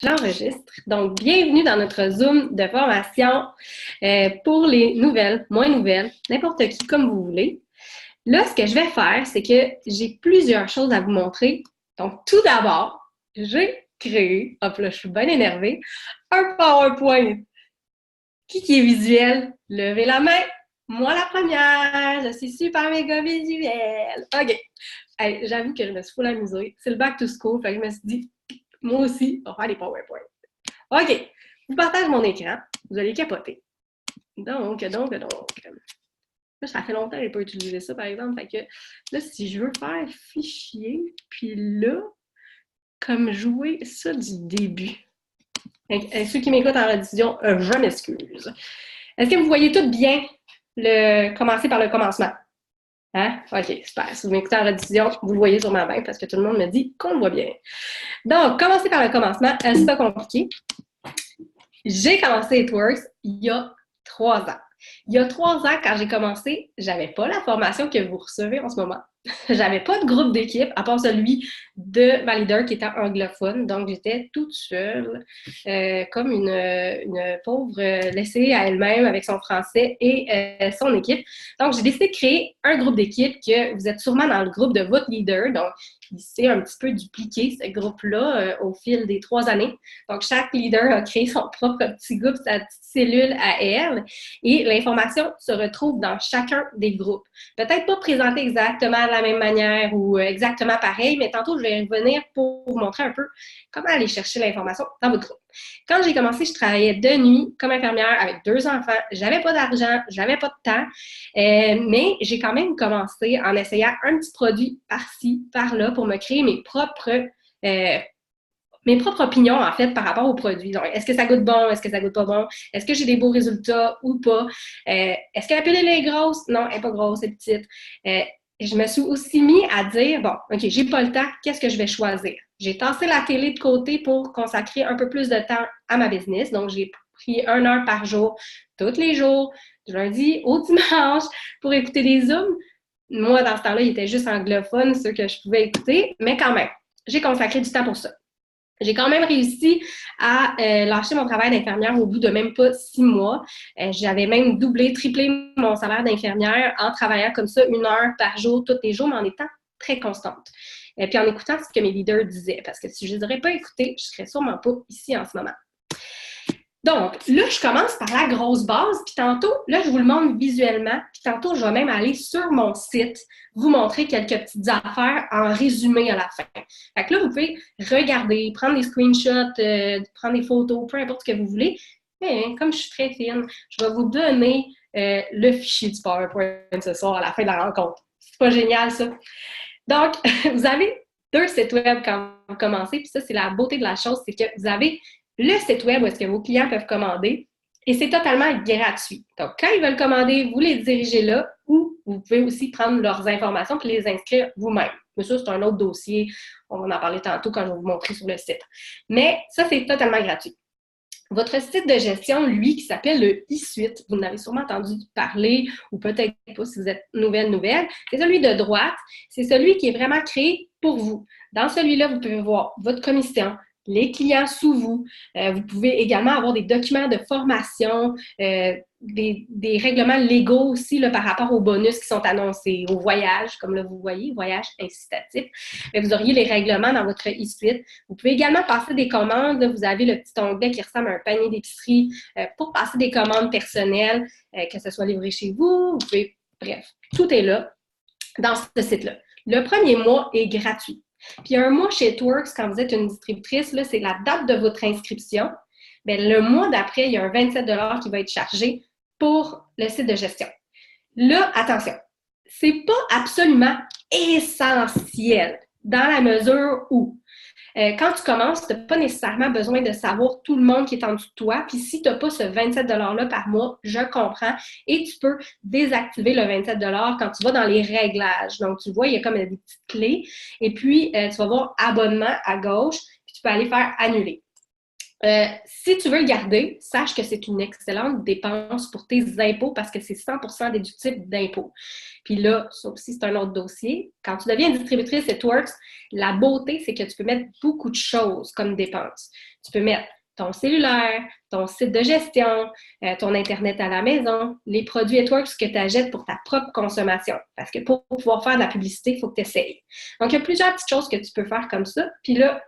J'enregistre. Donc, bienvenue dans notre Zoom de formation pour les nouvelles, moins nouvelles, n'importe qui comme vous voulez. Là, ce que je vais faire, c'est que j'ai plusieurs choses à vous montrer. Donc, tout d'abord, j'ai créé, hop là, je suis bien énervée, un PowerPoint. Qui est visuel? Levez la main. Moi, la première. Je suis super méga visuelle. OK. Hey, j'avoue que je me suis full amusée. C'est le back to school, fait que je me suis dit, moi aussi, on va faire des PowerPoint. OK. Je vous partage mon écran. Vous allez capoter. Donc. Là, ça fait longtemps que je n'ai pas utilisé ça, par exemple. Fait que là, si je veux faire fichier, puis là, comme jouer ça du début. Ceux qui m'écoutent en rediffusion, je m'excuse. Est-ce que vous voyez tout bien commencer par le commencement? Hein? OK, super. Si vous m'écoutez en rediffusion, vous le voyez sûrement bien parce que tout le monde me dit qu'on le voit bien. Donc, commencer par le commencement, c'est pas compliqué. J'ai commencé It il y a 3 ans. Il y a 3 ans, quand j'ai commencé, j'avais pas la formation que vous recevez en ce moment. J'avais pas de groupe d'équipe, à part celui de ma leader qui était anglophone. Donc, j'étais toute seule, comme une pauvre laissée à elle-même avec son français et son équipe. Donc, j'ai décidé de créer un groupe d'équipe que vous êtes sûrement dans le groupe de votre leader. Donc, il s'est un petit peu dupliqué, ce groupe-là, au fil des 3 années. Donc, chaque leader a créé son propre petit groupe, sa petite cellule à elle. Et l'information se retrouve dans chacun des groupes. Peut-être pas présentée exactement de la même manière ou exactement pareil, mais tantôt, je vais revenir pour vous montrer un peu comment aller chercher l'information dans votre groupe. Quand j'ai commencé, je travaillais de nuit comme infirmière avec 2 enfants. J'avais pas d'argent, j'avais pas de temps, mais j'ai quand même commencé en essayant un petit produit par-ci, par-là pour me créer mes propres opinions, en fait, par rapport aux produits. Donc, est-ce que ça goûte bon? Est-ce que ça goûte pas bon? Est-ce que j'ai des beaux résultats ou pas? Est-ce que la pilule est grosse? Non, elle n'est pas grosse, elle est petite. Je me suis aussi mis à dire, bon, OK, j'ai pas le temps, qu'est-ce que je vais choisir? J'ai tassé la télé de côté pour consacrer un peu plus de temps à ma business. Donc, j'ai pris 1 heure par jour, tous les jours, du lundi au dimanche, pour écouter des Zooms. Moi, dans ce temps-là, il était juste anglophone, ceux que je pouvais écouter, mais quand même, j'ai consacré du temps pour ça. J'ai quand même réussi à lâcher mon travail d'infirmière au bout de même pas 6 mois. J'avais même doublé, triplé mon salaire d'infirmière en travaillant comme ça 1 heure par jour, tous les jours, mais en étant très constante. Et puis en écoutant ce que mes leaders disaient, parce que si je ne les aurais pas écoutés, je ne serais sûrement pas ici en ce moment. Donc, là, je commence par la grosse base, puis tantôt, là, je vous le montre visuellement, puis tantôt, je vais même aller sur mon site, vous montrer quelques petites affaires en résumé à la fin. Fait que là, vous pouvez regarder, prendre des screenshots, prendre des photos, peu importe ce que vous voulez. Mais comme je suis très fine, je vais vous donner le fichier du PowerPoint ce soir à la fin de la rencontre. C'est pas génial, ça? Donc, vous avez 2 sites web quand vous commencez, puis ça, c'est la beauté de la chose, c'est que vous avez le site web où est-ce que vos clients peuvent commander et c'est totalement gratuit. Donc, quand ils veulent commander, vous les dirigez là ou vous pouvez aussi prendre leurs informations et les inscrire vous-même. Mais ça, c'est un autre dossier. On va en parler tantôt quand je vais vous montrer sur le site. Mais ça, c'est totalement gratuit. Votre site de gestion, lui, qui s'appelle le e-suite, vous en avez sûrement entendu parler ou peut-être pas si vous êtes nouvelle, c'est celui de droite. C'est celui qui est vraiment créé pour vous. Dans celui-là, vous pouvez voir votre commission, les clients sous vous. Vous pouvez également avoir des documents de formation, des règlements légaux aussi là, par rapport aux bonus qui sont annoncés, aux voyages, comme là vous voyez, voyages incitatifs. Mais vous auriez les règlements dans votre e-suite. Vous pouvez également passer des commandes. Là, vous avez le petit onglet qui ressemble à un panier d'épicerie pour passer des commandes personnelles, que ce soit livré chez vous. Vous pouvez, bref, tout est là dans ce site-là. Le premier mois est gratuit. Puis un mois chez It-Works, quand vous êtes une distributrice, là, c'est la date de votre inscription. Bien, le mois d'après, il y a un 27 $ qui va être chargé pour le site de gestion. Là, attention, c'est pas absolument essentiel dans la mesure où quand tu commences, tu n'as pas nécessairement besoin de savoir tout le monde qui est en dessous de toi. Puis si tu n'as pas ce 27 $-là par mois, je comprends. Et tu peux désactiver le 27 $ quand tu vas dans les réglages. Donc, tu vois, il y a comme des petites clés. Et puis, tu vas voir abonnement à gauche, puis tu peux aller faire annuler. Si tu veux le garder, sache que c'est une excellente dépense pour tes impôts parce que c'est 100% déductible d'impôts. Puis là, ça aussi, c'est un autre dossier. Quand tu deviens distributrice It-Works, la beauté, c'est que tu peux mettre beaucoup de choses comme dépenses. Tu peux mettre ton cellulaire, ton site de gestion, ton Internet à la maison, les produits It-Works que tu achètes pour ta propre consommation. Parce que pour pouvoir faire de la publicité, il faut que tu essayes. Donc, il y a plusieurs petites choses que tu peux faire comme ça. Puis là,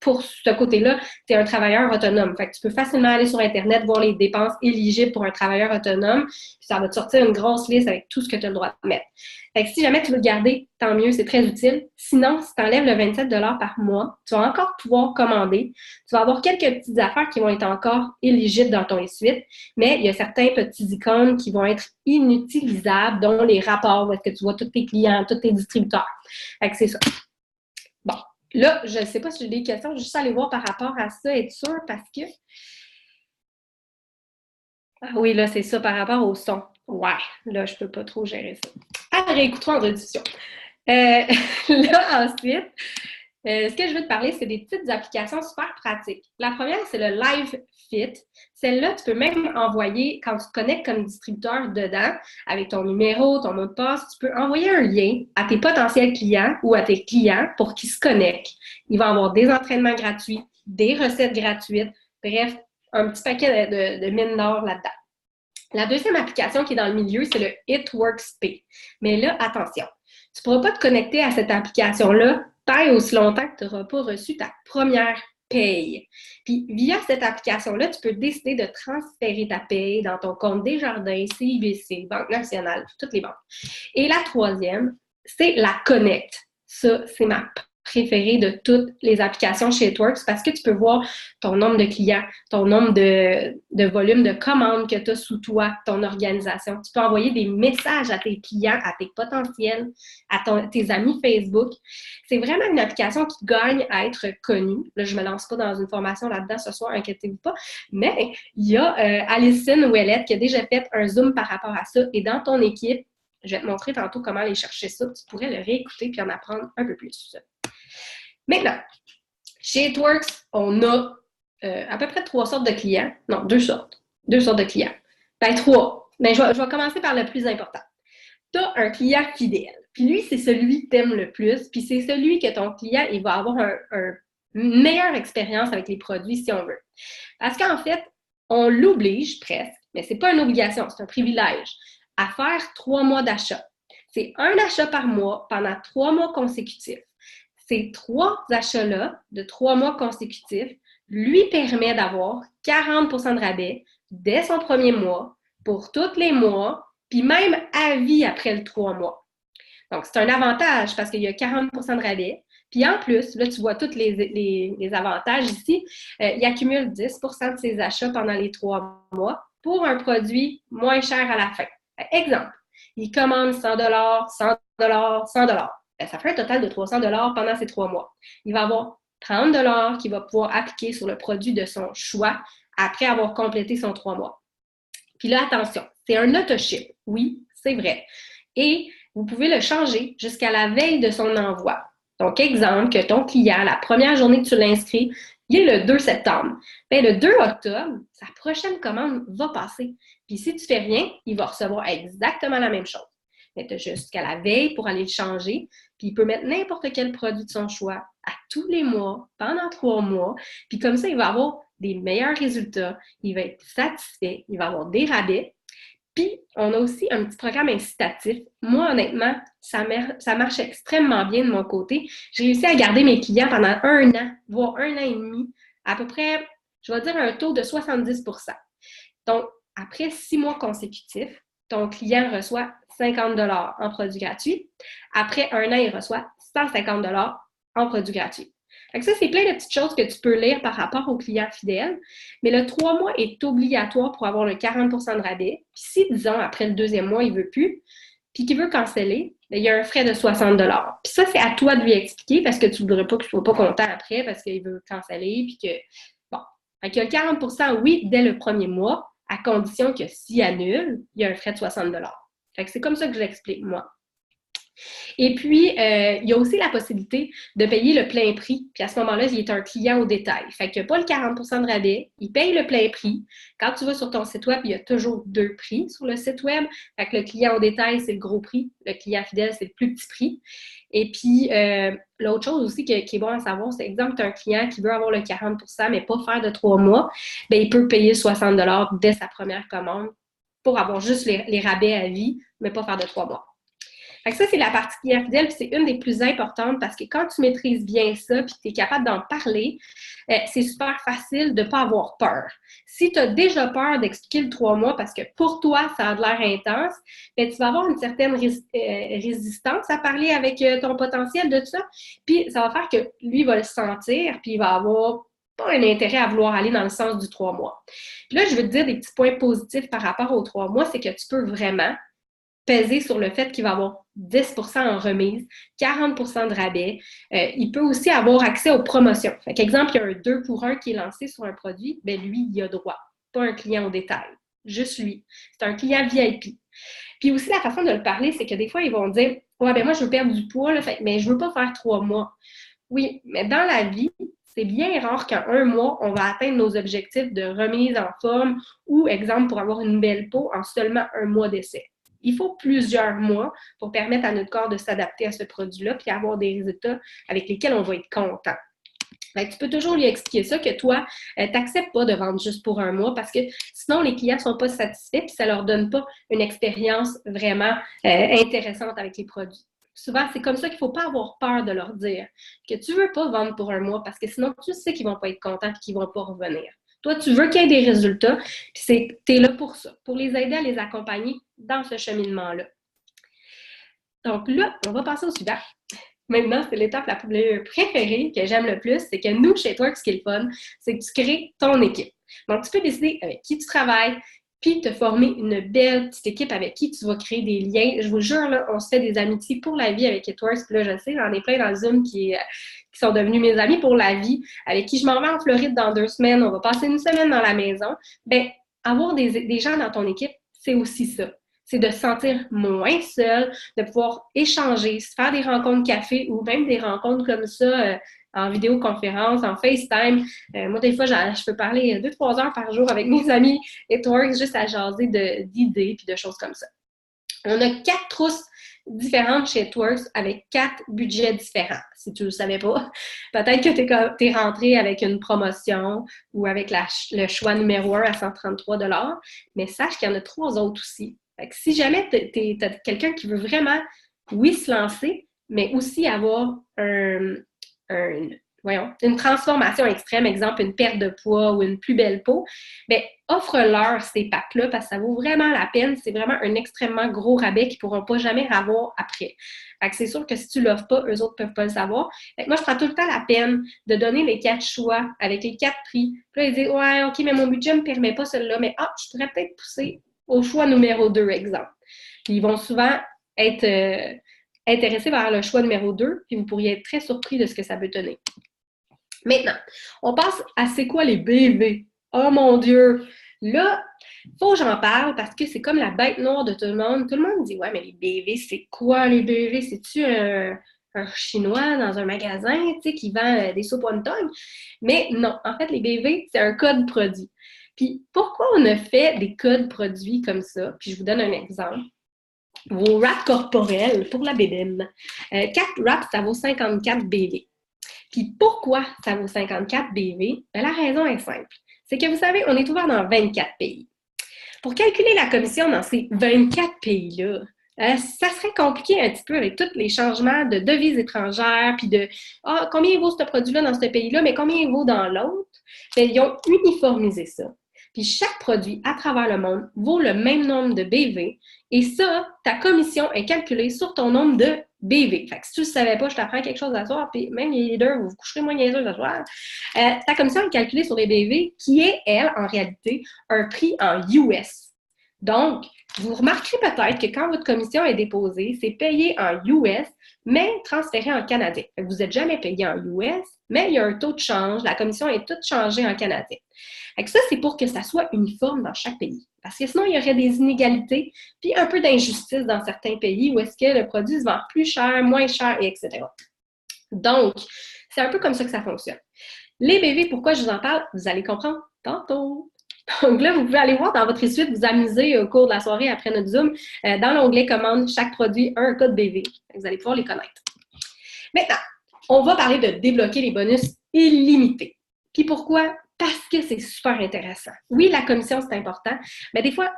pour ce côté-là, tu es un travailleur autonome. Fait que tu peux facilement aller sur Internet, voir les dépenses éligibles pour un travailleur autonome. Puis ça va te sortir une grosse liste avec tout ce que tu as le droit de mettre. Fait que si jamais tu veux le garder, tant mieux, c'est très utile. Sinon, si tu enlèves le 27 par mois, tu vas encore pouvoir commander. Tu vas avoir quelques petites affaires qui vont être encore éligibles dans ton suite, mais il y a certains petits icônes qui vont être inutilisables, dont les rapports où est-ce que tu vois tous tes clients, tous tes distributeurs. Fait que c'est ça. Bon, là, je ne sais pas si j'ai des questions, je vais juste aller voir par rapport à ça, être sûr, parce que... Ah oui, là, c'est ça, par rapport au son. Ouais, là, je peux pas trop gérer ça. Ah, réécoutera en rediffusion. Là, ensuite, ce que je veux te parler, c'est des petites applications super pratiques. La première, c'est le Live Fit. Celle-là, tu peux même envoyer, quand tu te connectes comme distributeur dedans, avec ton numéro, ton mot de passe, tu peux envoyer un lien à tes potentiels clients ou à tes clients pour qu'ils se connectent. Ils vont avoir des entraînements gratuits, des recettes gratuites, bref, un petit paquet de mine d'or là-dedans. La deuxième application qui est dans le milieu, c'est le It-Works Pay. Mais là, attention, tu ne pourras pas te connecter à cette application-là tant et aussi longtemps que tu n'auras pas reçu ta première paye. Puis, via cette application-là, tu peux décider de transférer ta paye dans ton compte Desjardins, CIBC, Banque nationale, toutes les banques. Et la troisième, c'est la Connect. Ça, c'est ma préférée de toutes les applications chez It-Works parce que tu peux voir ton nombre de clients, ton nombre de volumes de commandes que tu as sous toi, ton organisation. Tu peux envoyer des messages à tes clients, à tes potentiels, à tes amis Facebook. C'est vraiment une application qui gagne à être connue. Là, je ne me lance pas dans une formation là-dedans ce soir, inquiétez-vous pas. Mais il y a Alison Ouellette qui a déjà fait un Zoom par rapport à ça. Et dans ton équipe, je vais te montrer tantôt comment aller chercher ça. Tu pourrais le réécouter puis en apprendre un peu plus. Maintenant, chez It-Works, on a à peu près 3 sortes de clients. Non, 2 sortes. 2 sortes de clients. Ben, 3. Ben, je vais commencer par le plus important. Tu as un client fidèle. Puis lui, c'est celui que tu aimes le plus. Puis c'est celui que ton client, il va avoir une meilleure expérience avec les produits si on veut. Parce qu'en fait, on l'oblige presque, mais ce n'est pas une obligation, c'est un privilège, à faire 3 mois d'achat. C'est un achat par mois pendant 3 mois consécutifs. Ces 3 achats-là de 3 mois consécutifs lui permet d'avoir 40% de rabais dès son premier mois, pour tous les mois, puis même à vie après le 3 mois. Donc, c'est un avantage parce qu'il y a 40% de rabais. Puis en plus, là, tu vois tous les avantages ici. Il accumule 10% de ses achats pendant les 3 mois pour un produit moins cher à la fin. Exemple, il commande 100 100 100 ça fait un total de 300 pendant ces 3 mois. Il va avoir 30 qu'il va pouvoir appliquer sur le produit de son choix après avoir complété son 3 mois. Puis là, attention, c'est un auto-ship. Oui, c'est vrai. Et vous pouvez le changer jusqu'à la veille de son envoi. Donc, exemple, que ton client, la première journée que tu l'inscris, il est le 2 septembre. Bien, le 2 octobre, sa prochaine commande va passer. Puis si tu ne fais rien, il va recevoir exactement la même chose. Mais tu as jusqu'à la veille pour aller le changer. Puis il peut mettre n'importe quel produit de son choix à tous les mois, pendant 3 mois. Puis comme ça, il va avoir des meilleurs résultats. Il va être satisfait. Il va avoir des rabais. Puis, on a aussi un petit programme incitatif. Moi, honnêtement, ça marche extrêmement bien de mon côté. J'ai réussi à garder mes clients pendant 1 an, voire 1 an et demi, à peu près, je vais dire un taux de 70%. Donc, après 6 mois consécutifs, ton client reçoit 50 en produits gratuits. Après 1 an, il reçoit 150 en produits gratuits. Donc ça, c'est plein de petites choses que tu peux lire par rapport aux clients fidèles. Mais le 3 mois est obligatoire pour avoir le 40% de rabais. Puis si, disons, après le 2e mois, il ne veut plus, puis qu'il veut canceller, bien, il y a un frais de 60 Puis ça, c'est à toi de lui expliquer parce que tu ne voudrais pas qu'il ne soit pas content après parce qu'il veut canceller. Puis que, bon, donc il y a le 40%, oui, dès le 1er mois, à condition que s'il annule, il y a un frais de 60 Fait que c'est comme ça que je l'explique, moi. Et puis, il y a aussi la possibilité de payer le plein prix. Puis à ce moment-là, il est un client au détail. Fait qu'il n'y a pas le 40 de rabais, il paye le plein prix. Quand tu vas sur ton site web, il y a toujours 2 prix sur le site web. Fait que le client au détail, c'est le gros prix. Le client fidèle, c'est le plus petit prix. Et puis, l'autre chose aussi qui est bon à savoir, c'est exemple, tu as un client qui veut avoir le 40 mais pas faire de 3 mois, bien, il peut payer 60 dès sa première commande pour avoir juste les rabais à vie, mais pas faire de 3 mois. Fait que ça, c'est la partie client fidèle, puis c'est une des plus importantes parce que quand tu maîtrises bien ça, puis tu es capable d'en parler, c'est super facile de ne pas avoir peur. Si tu as déjà peur d'expliquer le 3 mois parce que pour toi, ça a de l'air intense, bien, tu vas avoir une certaine résistance à parler avec ton potentiel de ça, puis ça va faire que lui va le sentir, puis il va avoir pas un intérêt à vouloir aller dans le sens du 3 mois. Puis là, je veux te dire des petits points positifs par rapport aux 3 mois, c'est que tu peux vraiment peser sur le fait qu'il va avoir 10 en remise, 40 de rabais. Il peut aussi avoir accès aux promotions. Fait qu'exemple, il y a un 2 pour 1 qui est lancé sur un produit, bien lui, il a droit. Pas un client au détail. Juste lui. C'est un client VIP. Puis aussi, la façon de le parler, c'est que des fois, ils vont dire « Ouais, ben moi, je veux perdre du poids, là, mais je veux pas faire 3 mois. » Oui, mais dans la vie, c'est bien rare qu'en 1 mois, on va atteindre nos objectifs de remise en forme ou, exemple, pour avoir une belle peau en seulement 1 mois d'essai. Il faut plusieurs mois pour permettre à notre corps de s'adapter à ce produit-là puis avoir des résultats avec lesquels on va être content. Fait que tu peux toujours lui expliquer ça, que toi, tu n'acceptes pas de vendre juste pour 1 mois parce que sinon, les clients ne sont pas satisfaits puis ça ne leur donne pas une expérience vraiment intéressante avec les produits. Souvent, c'est comme ça qu'il ne faut pas avoir peur de leur dire que tu ne veux pas vendre pour 1 mois parce que sinon, tu sais qu'ils ne vont pas être contents et qu'ils ne vont pas revenir. Toi, tu veux qu'il y ait des résultats, puis tu es là pour ça, pour les aider à les accompagner dans ce cheminement-là. Donc là, on va passer au suivant. Maintenant, c'est l'étape la plus préférée que j'aime le plus, c'est que nous, chez Twerk, ce qui est le fun, c'est que tu crées ton équipe. Donc, tu peux décider avec qui tu travailles, puis te former une belle petite équipe avec qui tu vas créer des liens. Je vous jure, là, on se fait des amitiés pour la vie avec Twerk. Puis là, je sais, j'en ai plein dans le Zoom qui sont devenus mes amis pour la vie, avec qui je m'en vais en Floride dans 2 semaines. On va passer 1 semaine dans la maison. Bien, avoir des gens dans ton équipe, c'est aussi ça. C'est de se sentir moins seul, de pouvoir échanger, se faire des rencontres café ou même des rencontres comme ça en vidéoconférence, en FaceTime. Moi, des fois, je peux parler 2-3 heures par jour avec mes amis et Twerk juste à jaser d'idées puis de choses comme ça. On a 4 trousses différentes chez Twerk avec 4 budgets différents. Si tu ne le savais pas, peut-être que tu es rentré avec une promotion ou avec le choix numéro 1 à 133 $, mais sache qu'il y en a 3 autres aussi. Fait que si jamais tu as quelqu'un qui veut vraiment, oui, se lancer, mais aussi avoir une transformation extrême, exemple une perte de poids ou une plus belle peau, bien, offre-leur ces packs-là parce que ça vaut vraiment la peine. C'est vraiment un extrêmement gros rabais qu'ils ne pourront pas jamais avoir après. Fait que c'est sûr que si tu ne l'offres pas, eux autres ne peuvent pas le savoir. Fait que moi, je prends tout le temps la peine de donner les 4 choix avec les 4 prix. Puis là, ils disent « Ouais, OK, mais mon budget ne me permet pas celui-là, mais je pourrais peut-être pousser au choix numéro 2, exemple. » Puis ils vont souvent être intéressés vers le choix numéro 2, puis vous pourriez être très surpris de ce que ça peut donner. Maintenant, on passe à c'est quoi les BV? Oh mon Dieu! Là, il faut que j'en parle parce que c'est comme la bête noire de tout le monde. Tout le monde dit « Ouais, mais les BV, c'est quoi les BV? C'est-tu un Chinois dans un magasin, tu sais, qui vend des soupes wonton? » Mais non, en fait, les BV, c'est un code produit. Puis, pourquoi on a fait des codes produits comme ça? Puis, je vous donne un exemple. Vos wraps corporels pour la bébème. 4 wraps, ça vaut 54 BV. Puis pourquoi ça vaut 54 BV? Bien, la raison est simple. C'est que vous savez, on est ouvert dans 24 pays. Pour calculer la commission dans ces 24 pays-là, ça serait compliqué un petit peu avec tous les changements de devises étrangères, puis de combien il vaut ce produit-là dans ce pays-là, mais combien il vaut dans l'autre? Bien, ils ont uniformisé ça. Puis chaque produit à travers le monde vaut le même nombre de BV. Et ça, ta commission est calculée sur ton nombre de BV. Fait que si tu ne le savais pas, je t'apprends quelque chose à soir, puis même les leaders, vous vous coucherez moins niaiseux à soir. Ta commission est calculée sur les BV, qui est, elle, en réalité, un prix en US. Donc, vous remarquerez peut-être que quand votre commission est déposée, c'est payé en US, mais transféré en canadien. Vous n'êtes jamais payé en US, mais il y a un taux de change, la commission est toute changée en canadien. Fait que ça, c'est pour que ça soit uniforme dans chaque pays. Parce que sinon, il y aurait des inégalités, puis un peu d'injustice dans certains pays où est-ce que le produit se vend plus cher, moins cher, et etc. Donc, c'est un peu comme ça que ça fonctionne. Les BV, pourquoi je vous en parle? Vous allez comprendre tantôt. Donc là, vous pouvez aller voir dans votre suite, vous amuser au cours de la soirée après notre Zoom. Dans l'onglet Commande, chaque produit a un code BV. Vous allez pouvoir les connaître. Maintenant, on va parler de débloquer les bonus illimités. Puis pourquoi? Parce que c'est super intéressant. Oui, la commission, c'est important, mais des fois,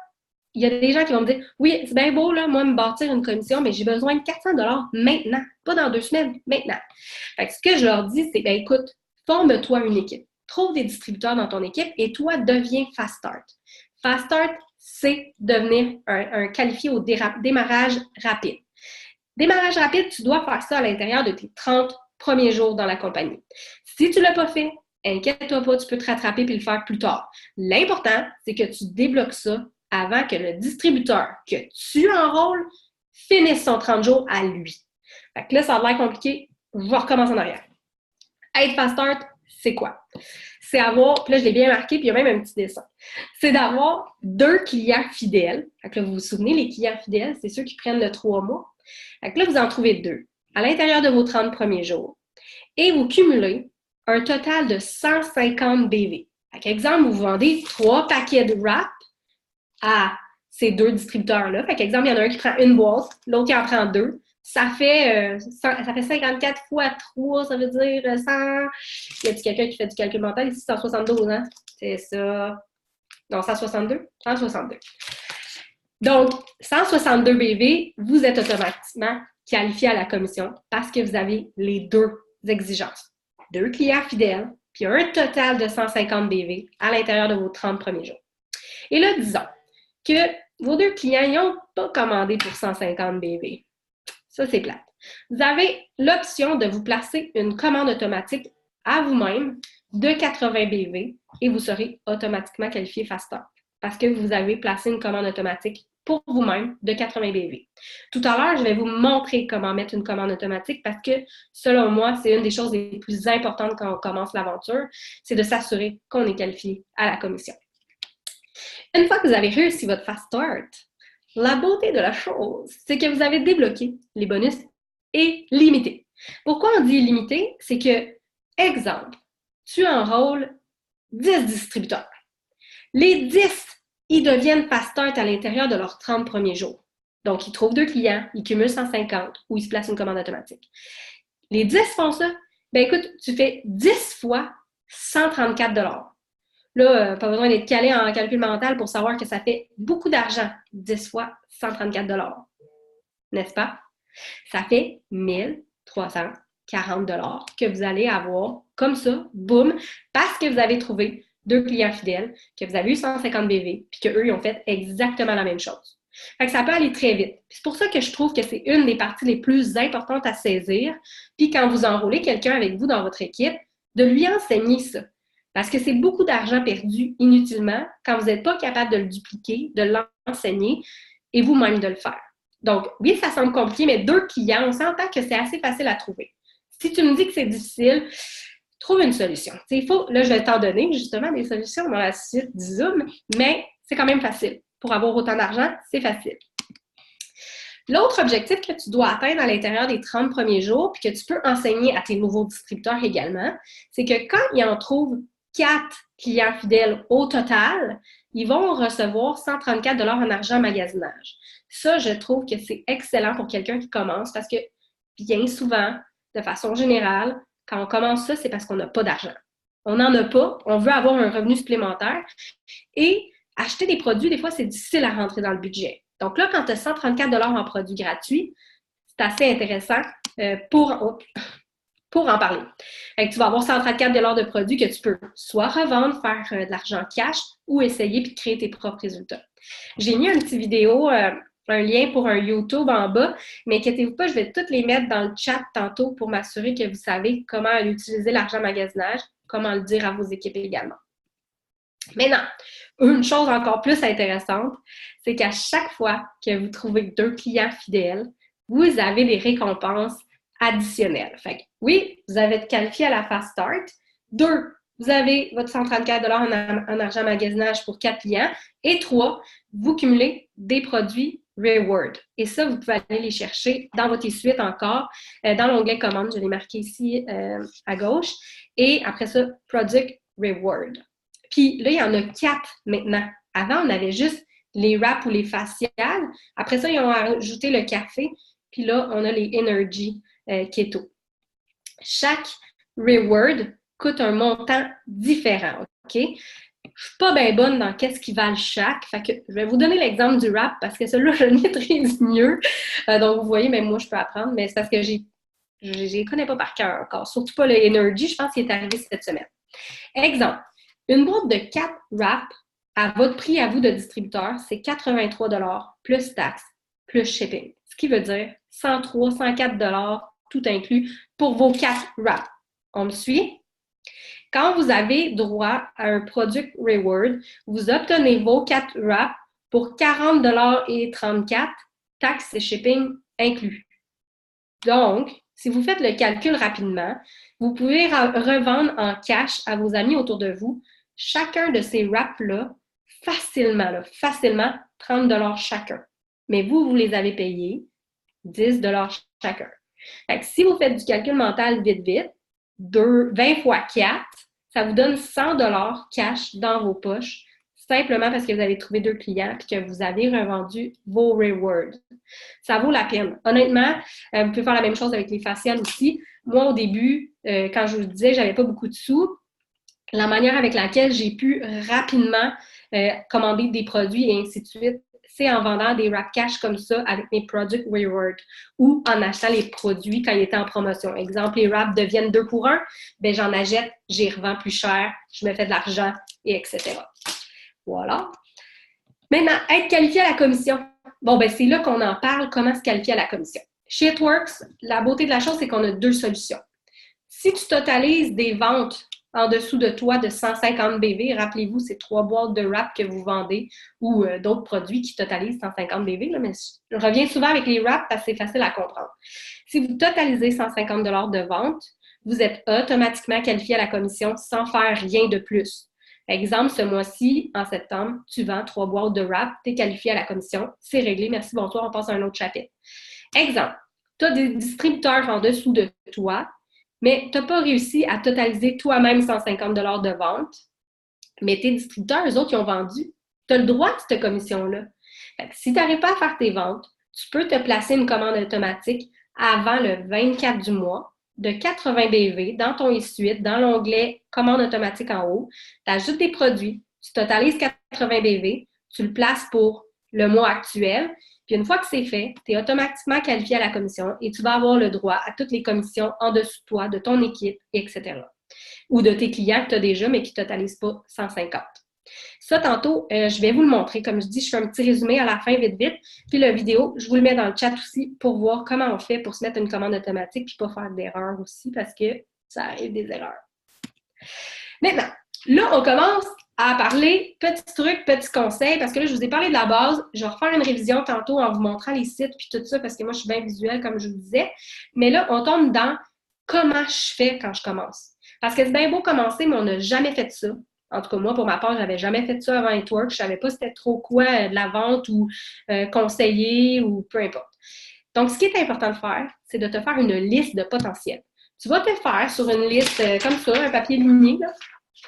il y a des gens qui vont me dire « Oui, c'est bien beau, là, moi, me bâtir une commission, mais j'ai besoin de 400 $ maintenant, pas dans 2 semaines, maintenant. » Fait que ce que je leur dis, c'est « Ben écoute, forme-toi une équipe. Trouve des distributeurs dans ton équipe et toi, deviens Fast Start. » Fast Start, c'est devenir un qualifié au démarrage rapide. Démarrage rapide, tu dois faire ça à l'intérieur de tes 30 premiers jours dans la compagnie. Si tu ne l'as pas fait, inquiète-toi pas, tu peux te rattraper et le faire plus tard. L'important, c'est que tu débloques ça avant que le distributeur que tu enrôles finisse son 30 jours à lui. Fait que là, ça a l'air compliqué. Je vais recommencer en arrière. Être Fast Start, c'est quoi? C'est avoir, puis là, je l'ai bien marqué, puis il y a même un petit dessin. C'est d'avoir 2 clients fidèles. Fait que là, vous vous souvenez, les clients fidèles, c'est ceux qui prennent le 3 mois. Fait que là, vous en trouvez 2 à l'intérieur de vos 30 premiers jours. Et vous cumulez un total de 150 BV. Fait qu'exemple, vous vendez 3 paquets de wrap à ces 2 distributeurs-là. Fait qu'exemple, il y en a un qui prend une boîte, l'autre qui en prend 2. Ça fait 54 fois 3, ça veut dire 100. Y a-t-il quelqu'un qui fait du calcul mental ici? 172, hein? C'est ça. Non, 162? 162. Donc, 162 BV, vous êtes automatiquement qualifié à la commission parce que vous avez les 2 exigences. 2 clients fidèles, puis un total de 150 BV à l'intérieur de vos 30 premiers jours. Et là, disons que vos 2 clients n'ont pas commandé pour 150 BV. Ça, c'est plate. Vous avez l'option de vous placer une commande automatique à vous-même de 80 BV et vous serez automatiquement qualifié Fast Start parce que vous avez placé une commande automatique pour vous-même de 80 BV. Tout à l'heure, je vais vous montrer comment mettre une commande automatique parce que, selon moi, c'est une des choses les plus importantes quand on commence l'aventure, c'est de s'assurer qu'on est qualifié à la commission. Une fois que vous avez réussi votre Fast Start, la beauté de la chose, c'est que vous avez débloqué les bonus illimités. Pourquoi on dit illimité? C'est que, exemple, tu enrôles 10 distributeurs. Les 10, ils deviennent Fast Start à l'intérieur de leurs 30 premiers jours. Donc, ils trouvent 2 clients, ils cumulent 150 ou ils se placent une commande automatique. Les 10 font ça. Ben écoute, tu fais 10 fois 134 $. Là, pas besoin d'être calé en calcul mental pour savoir que ça fait beaucoup d'argent, 10 fois 134 $. N'est-ce pas? Ça fait 1340 $ que vous allez avoir comme ça, boum, parce que vous avez trouvé 2 clients fidèles, que vous avez eu 150 BV, puis qu'eux, ils ont fait exactement la même chose. Fait que ça peut aller très vite. C'est pour ça que je trouve que c'est une des parties les plus importantes à saisir. Puis quand vous enrôlez quelqu'un avec vous dans votre équipe, de lui enseigner ça. Parce que c'est beaucoup d'argent perdu inutilement quand vous n'êtes pas capable de le dupliquer, de l'enseigner et vous-même de le faire. Donc, oui, ça semble compliqué, mais 2 clients, on s'entend que c'est assez facile à trouver. Si tu me dis que c'est difficile, trouve une solution. Là, je vais t'en donner justement des solutions dans la suite du Zoom, mais c'est quand même facile. Pour avoir autant d'argent, c'est facile. L'autre objectif que tu dois atteindre à l'intérieur des 30 premiers jours, puis que tu peux enseigner à tes nouveaux distributeurs également, c'est que quand ils en trouvent 4 clients fidèles au total, ils vont recevoir 134 $ en argent magasinage. Ça, je trouve que c'est excellent pour quelqu'un qui commence parce que bien souvent, de façon générale, quand on commence ça, c'est parce qu'on n'a pas d'argent. On n'en a pas, on veut avoir un revenu supplémentaire et acheter des produits, des fois, c'est difficile à rentrer dans le budget. Donc là, quand tu as 134 $ en produits gratuits, c'est assez intéressant pour en parler. Fait que tu vas avoir 134 $ de produits que tu peux soit revendre, faire de l'argent cash ou essayer puis créer tes propres résultats. J'ai mis une petite vidéo, un lien pour un YouTube en bas, mais inquiétez-vous pas, je vais toutes les mettre dans le chat tantôt pour m'assurer que vous savez comment utiliser l'argent magasinage, comment le dire à vos équipes également. Maintenant, une chose encore plus intéressante, c'est qu'à chaque fois que vous trouvez 2 clients fidèles, vous avez des récompenses additionnels. Fait que, oui, vous avez été qualifié à la Fast Start. 2, vous avez votre 134 en argent magasinage pour 4 clients. Et 3, vous cumulez des produits Reward. Et ça, vous pouvez aller les chercher dans votre suite encore, dans l'onglet Commande, je l'ai marqué ici à gauche. Et après ça, Product Reward. Puis là, il y en a 4 maintenant. Avant, on avait juste les wraps ou les faciales. Après ça, ils ont ajouté le café. Puis là, on a les Energy Keto. Chaque reward coûte un montant différent, OK? Je ne suis pas bien bonne dans qu'est-ce qui valent chaque. Fait que je vais vous donner l'exemple du wrap parce que celui-là, je le maîtrise mieux. Donc, vous voyez, même moi, je peux apprendre, mais c'est parce que je ne les connais pas par cœur encore. Surtout pas le Energy, je pense qu'il est arrivé cette semaine. Exemple, une boîte de 4 wraps à votre prix à vous de distributeur, c'est 83 plus taxes, plus shipping. Ce qui veut dire 103, 104 tout inclus pour vos 4 wraps. On me suit? Quand vous avez droit à un Product Reward, vous obtenez vos 4 wraps pour 40,34 taxes et shipping inclus. Donc, si vous faites le calcul rapidement, vous pouvez revendre en cash à vos amis autour de vous chacun de ces wraps-là facilement 30 chacun. Mais vous les avez payés 10 chacun. Fait que si vous faites du calcul mental vite, 20 fois 4, ça vous donne 100 cash dans vos poches, simplement parce que vous avez trouvé 2 clients et que vous avez revendu vos rewards. Ça vaut la peine. Honnêtement, vous pouvez faire la même chose avec les faciales aussi. Moi, au début, quand je vous disais que j'avais pas beaucoup de sous, la manière avec laquelle j'ai pu rapidement commander des produits et ainsi de suite, c'est en vendant des wrap cash comme ça avec mes Product Reward ou en achetant les produits quand ils étaient en promotion. Exemple, les wraps deviennent 2 pour 1, ben j'en achète, j'y revends plus cher, je me fais de l'argent, et etc. Voilà. Maintenant, être qualifié à la commission. Bon, ben c'est là qu'on en parle, comment se qualifier à la commission. Chez It Works, la beauté de la chose, c'est qu'on a 2 solutions. Si tu totalises des ventes en dessous de toi de 150 BV, rappelez-vous, c'est 3 boîtes de wrap que vous vendez ou d'autres produits qui totalisent 150 BV, là, mais je reviens souvent avec les wraps parce que c'est facile à comprendre. Si vous totalisez 150 de vente, vous êtes automatiquement qualifié à la commission sans faire rien de plus. Exemple, ce mois-ci, en septembre, tu vends 3 boîtes de wrap, tu es qualifié à la commission, c'est réglé, merci, bonsoir, on passe à un autre chapitre. Exemple, tu as des distributeurs en dessous de toi, mais tu n'as pas réussi à totaliser toi-même 150 de vente, mais tes distributeurs, eux autres, ils ont vendu. Tu as le droit de cette commission-là. Si tu n'arrives pas à faire tes ventes, tu peux te placer une commande automatique avant le 24 du mois de 80 BV dans ton essuie-tout, dans l'onglet commande automatique en haut. Tu ajoutes des produits, tu totalises 80 BV, tu le places pour le mois actuel. Puis une fois que c'est fait, tu es automatiquement qualifié à la commission et tu vas avoir le droit à toutes les commissions en dessous de toi, de ton équipe, etc. Ou de tes clients que tu as déjà, mais qui ne totalisent pas 150. Ça, tantôt, je vais vous le montrer. Comme je dis, je fais un petit résumé à la fin, vite. Puis la vidéo, je vous le mets dans le chat aussi pour voir comment on fait pour se mettre une commande automatique puis pas faire d'erreurs aussi parce que ça arrive des erreurs. Maintenant, là, on commence à parler petits trucs, petits conseils, parce que là, je vous ai parlé de la base. Je vais refaire une révision tantôt en vous montrant les sites puis tout ça, parce que moi, je suis bien visuelle, comme je vous disais. Mais là, on tombe dans comment je fais quand je commence. Parce que c'est bien beau commencer, mais on n'a jamais fait ça. En tout cas, moi, pour ma part, je n'avais jamais fait ça avant It Works. Je ne savais pas c'était trop quoi de la vente ou conseiller ou peu importe. Donc, ce qui est important de faire, c'est de te faire une liste de potentiels. Tu vas te faire sur une liste comme ça, un papier ligné, là,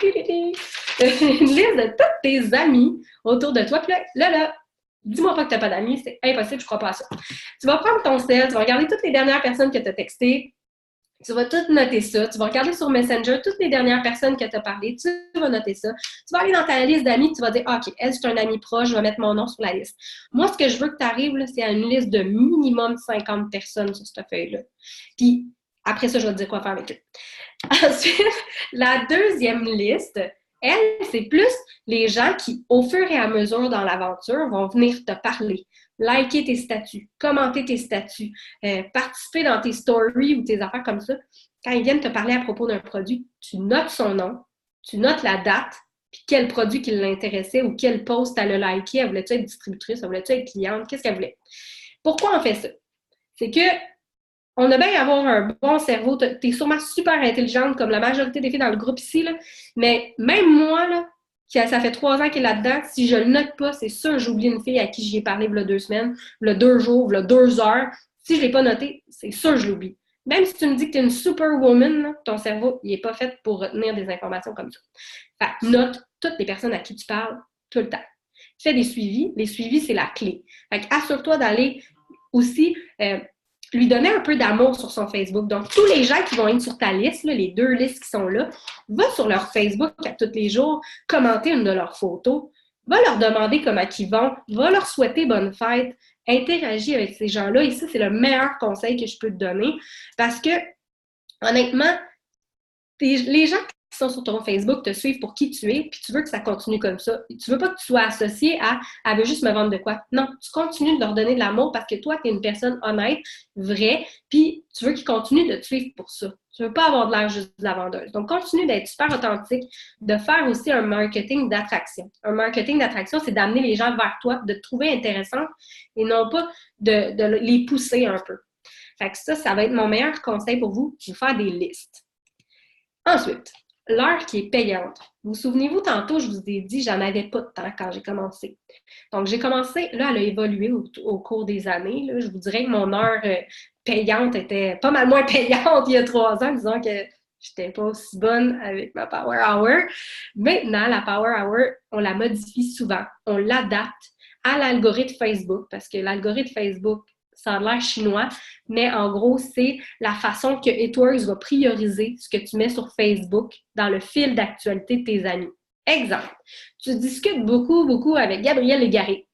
une liste de tous tes amis autour de toi. Puis là, dis-moi pas que tu n'as pas d'amis, c'est impossible, je ne crois pas à ça. Tu vas prendre ton sel, tu vas regarder toutes les dernières personnes que tu as textées, tu vas tout noter ça, tu vas regarder sur Messenger toutes les dernières personnes que tu as parlé, tu vas noter ça. Tu vas aller dans ta liste d'amis, tu vas dire OK, elle, c'est un ami proche, je vais mettre mon nom sur la liste. Moi, ce que je veux que tu arrives, là, c'est à une liste de minimum 50 personnes sur cette feuille-là. Puis, après ça, je vais te dire quoi faire avec eux. Ensuite, la deuxième liste, elle, c'est plus les gens qui, au fur et à mesure dans l'aventure, vont venir te parler, liker tes statuts, commenter tes statuts, participer dans tes stories ou tes affaires comme ça. Quand ils viennent te parler à propos d'un produit, tu notes son nom, tu notes la date, puis quel produit qui l'intéressait ou quel post elle a liké, elle voulait-tu être distributrice, elle voulait-tu être cliente, qu'est-ce qu'elle voulait. Pourquoi on fait ça? C'est que On a bien avoir un bon cerveau. T'es sûrement super intelligente, comme la majorité des filles dans le groupe ici, là. Mais même moi, là, ça fait 3 ans qu'elle est là-dedans, si je le note pas, c'est sûr j'oublie une fille à qui j'y ai parlé il y a 2 semaines, il y a 2 jours, il y a 2 heures. Si je l'ai pas noté, c'est sûr que je l'oublie. Même si tu me dis que tu es une superwoman, là, ton cerveau, il est pas fait pour retenir des informations comme ça. Fait que note toutes les personnes à qui tu parles tout le temps. Fais des suivis. Les suivis, c'est la clé. Fait que assure-toi d'aller aussi lui donner un peu d'amour sur son Facebook. Donc, tous les gens qui vont être sur ta liste, là, les 2 listes qui sont là, va sur leur Facebook à tous les jours, commenter une de leurs photos, va leur demander comment ils vont, va leur souhaiter bonne fête, interagis avec ces gens-là. Et ça, c'est le meilleur conseil que je peux te donner parce que, honnêtement, les gens qui sont sur ton Facebook te suivent pour qui tu es, puis tu veux que ça continue comme ça. Tu veux pas que tu sois associé à « elle veut juste me vendre de quoi ». Non, tu continues de leur donner de l'amour parce que toi, tu es une personne honnête, vraie, puis tu veux qu'ils continuent de te suivre pour ça. Tu veux pas avoir de l'air juste de la vendeuse. Donc, continue d'être super authentique, de faire aussi un marketing d'attraction. Un marketing d'attraction, c'est d'amener les gens vers toi, de te trouver intéressant et non pas de les pousser un peu. Fait que ça va être mon meilleur conseil pour vous, de faire des listes. Ensuite, l'heure qui est payante. Vous souvenez-vous, tantôt, je vous ai dit, j'en avais pas de temps quand j'ai commencé. Donc, j'ai commencé, là, elle a évolué au cours des années. Là. Je vous dirais que mon heure payante était pas mal moins payante il y a 3 ans, disons que j'étais pas aussi bonne avec ma Power Hour. Maintenant, la Power Hour, on la modifie souvent. On l'adapte à l'algorithme Facebook, parce que l'algorithme Facebook, ça a l'air chinois, mais en gros, c'est la façon que It Works va prioriser ce que tu mets sur Facebook dans le fil d'actualité de tes amis. Exemple, tu discutes beaucoup avec Gabrielle Légaré.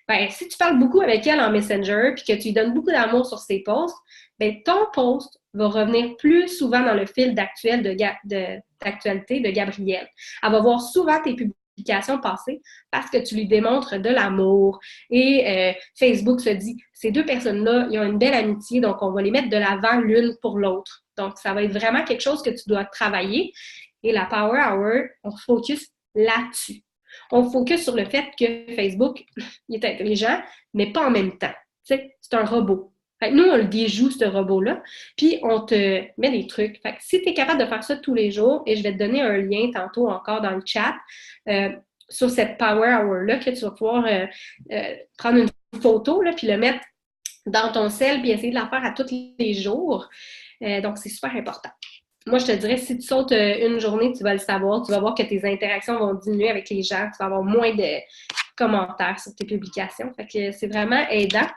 Ben, si tu parles beaucoup avec elle en Messenger puis que tu lui donnes beaucoup d'amour sur ses posts, ben, ton post va revenir plus souvent dans le fil d'actualité de Gabrielle. Elle va voir souvent tes publications passées parce que tu lui démontres de l'amour. Et Facebook se dit, ces 2 personnes-là, ils ont une belle amitié, donc on va les mettre de l'avant l'une pour l'autre. Donc, ça va être vraiment quelque chose que tu dois travailler. Et la Power Hour, on focus là-dessus. On focus sur le fait que Facebook, il est intelligent, mais pas en même temps. Tu sais, c'est un robot. Fait que nous, on le déjoue, ce robot-là, puis on te met des trucs. Fait que si tu es capable de faire ça tous les jours, et je vais te donner un lien tantôt encore dans le chat, sur cette Power Hour-là, que tu vas pouvoir prendre une photo, là, puis le mettre dans ton cell, puis essayer de la faire à tous les jours. Donc, c'est super important. Moi, je te dirais, si tu sautes une journée, tu vas le savoir. Tu vas voir que tes interactions vont diminuer avec les gens. Tu vas avoir moins de commentaires sur tes publications. Fait que c'est vraiment aidant.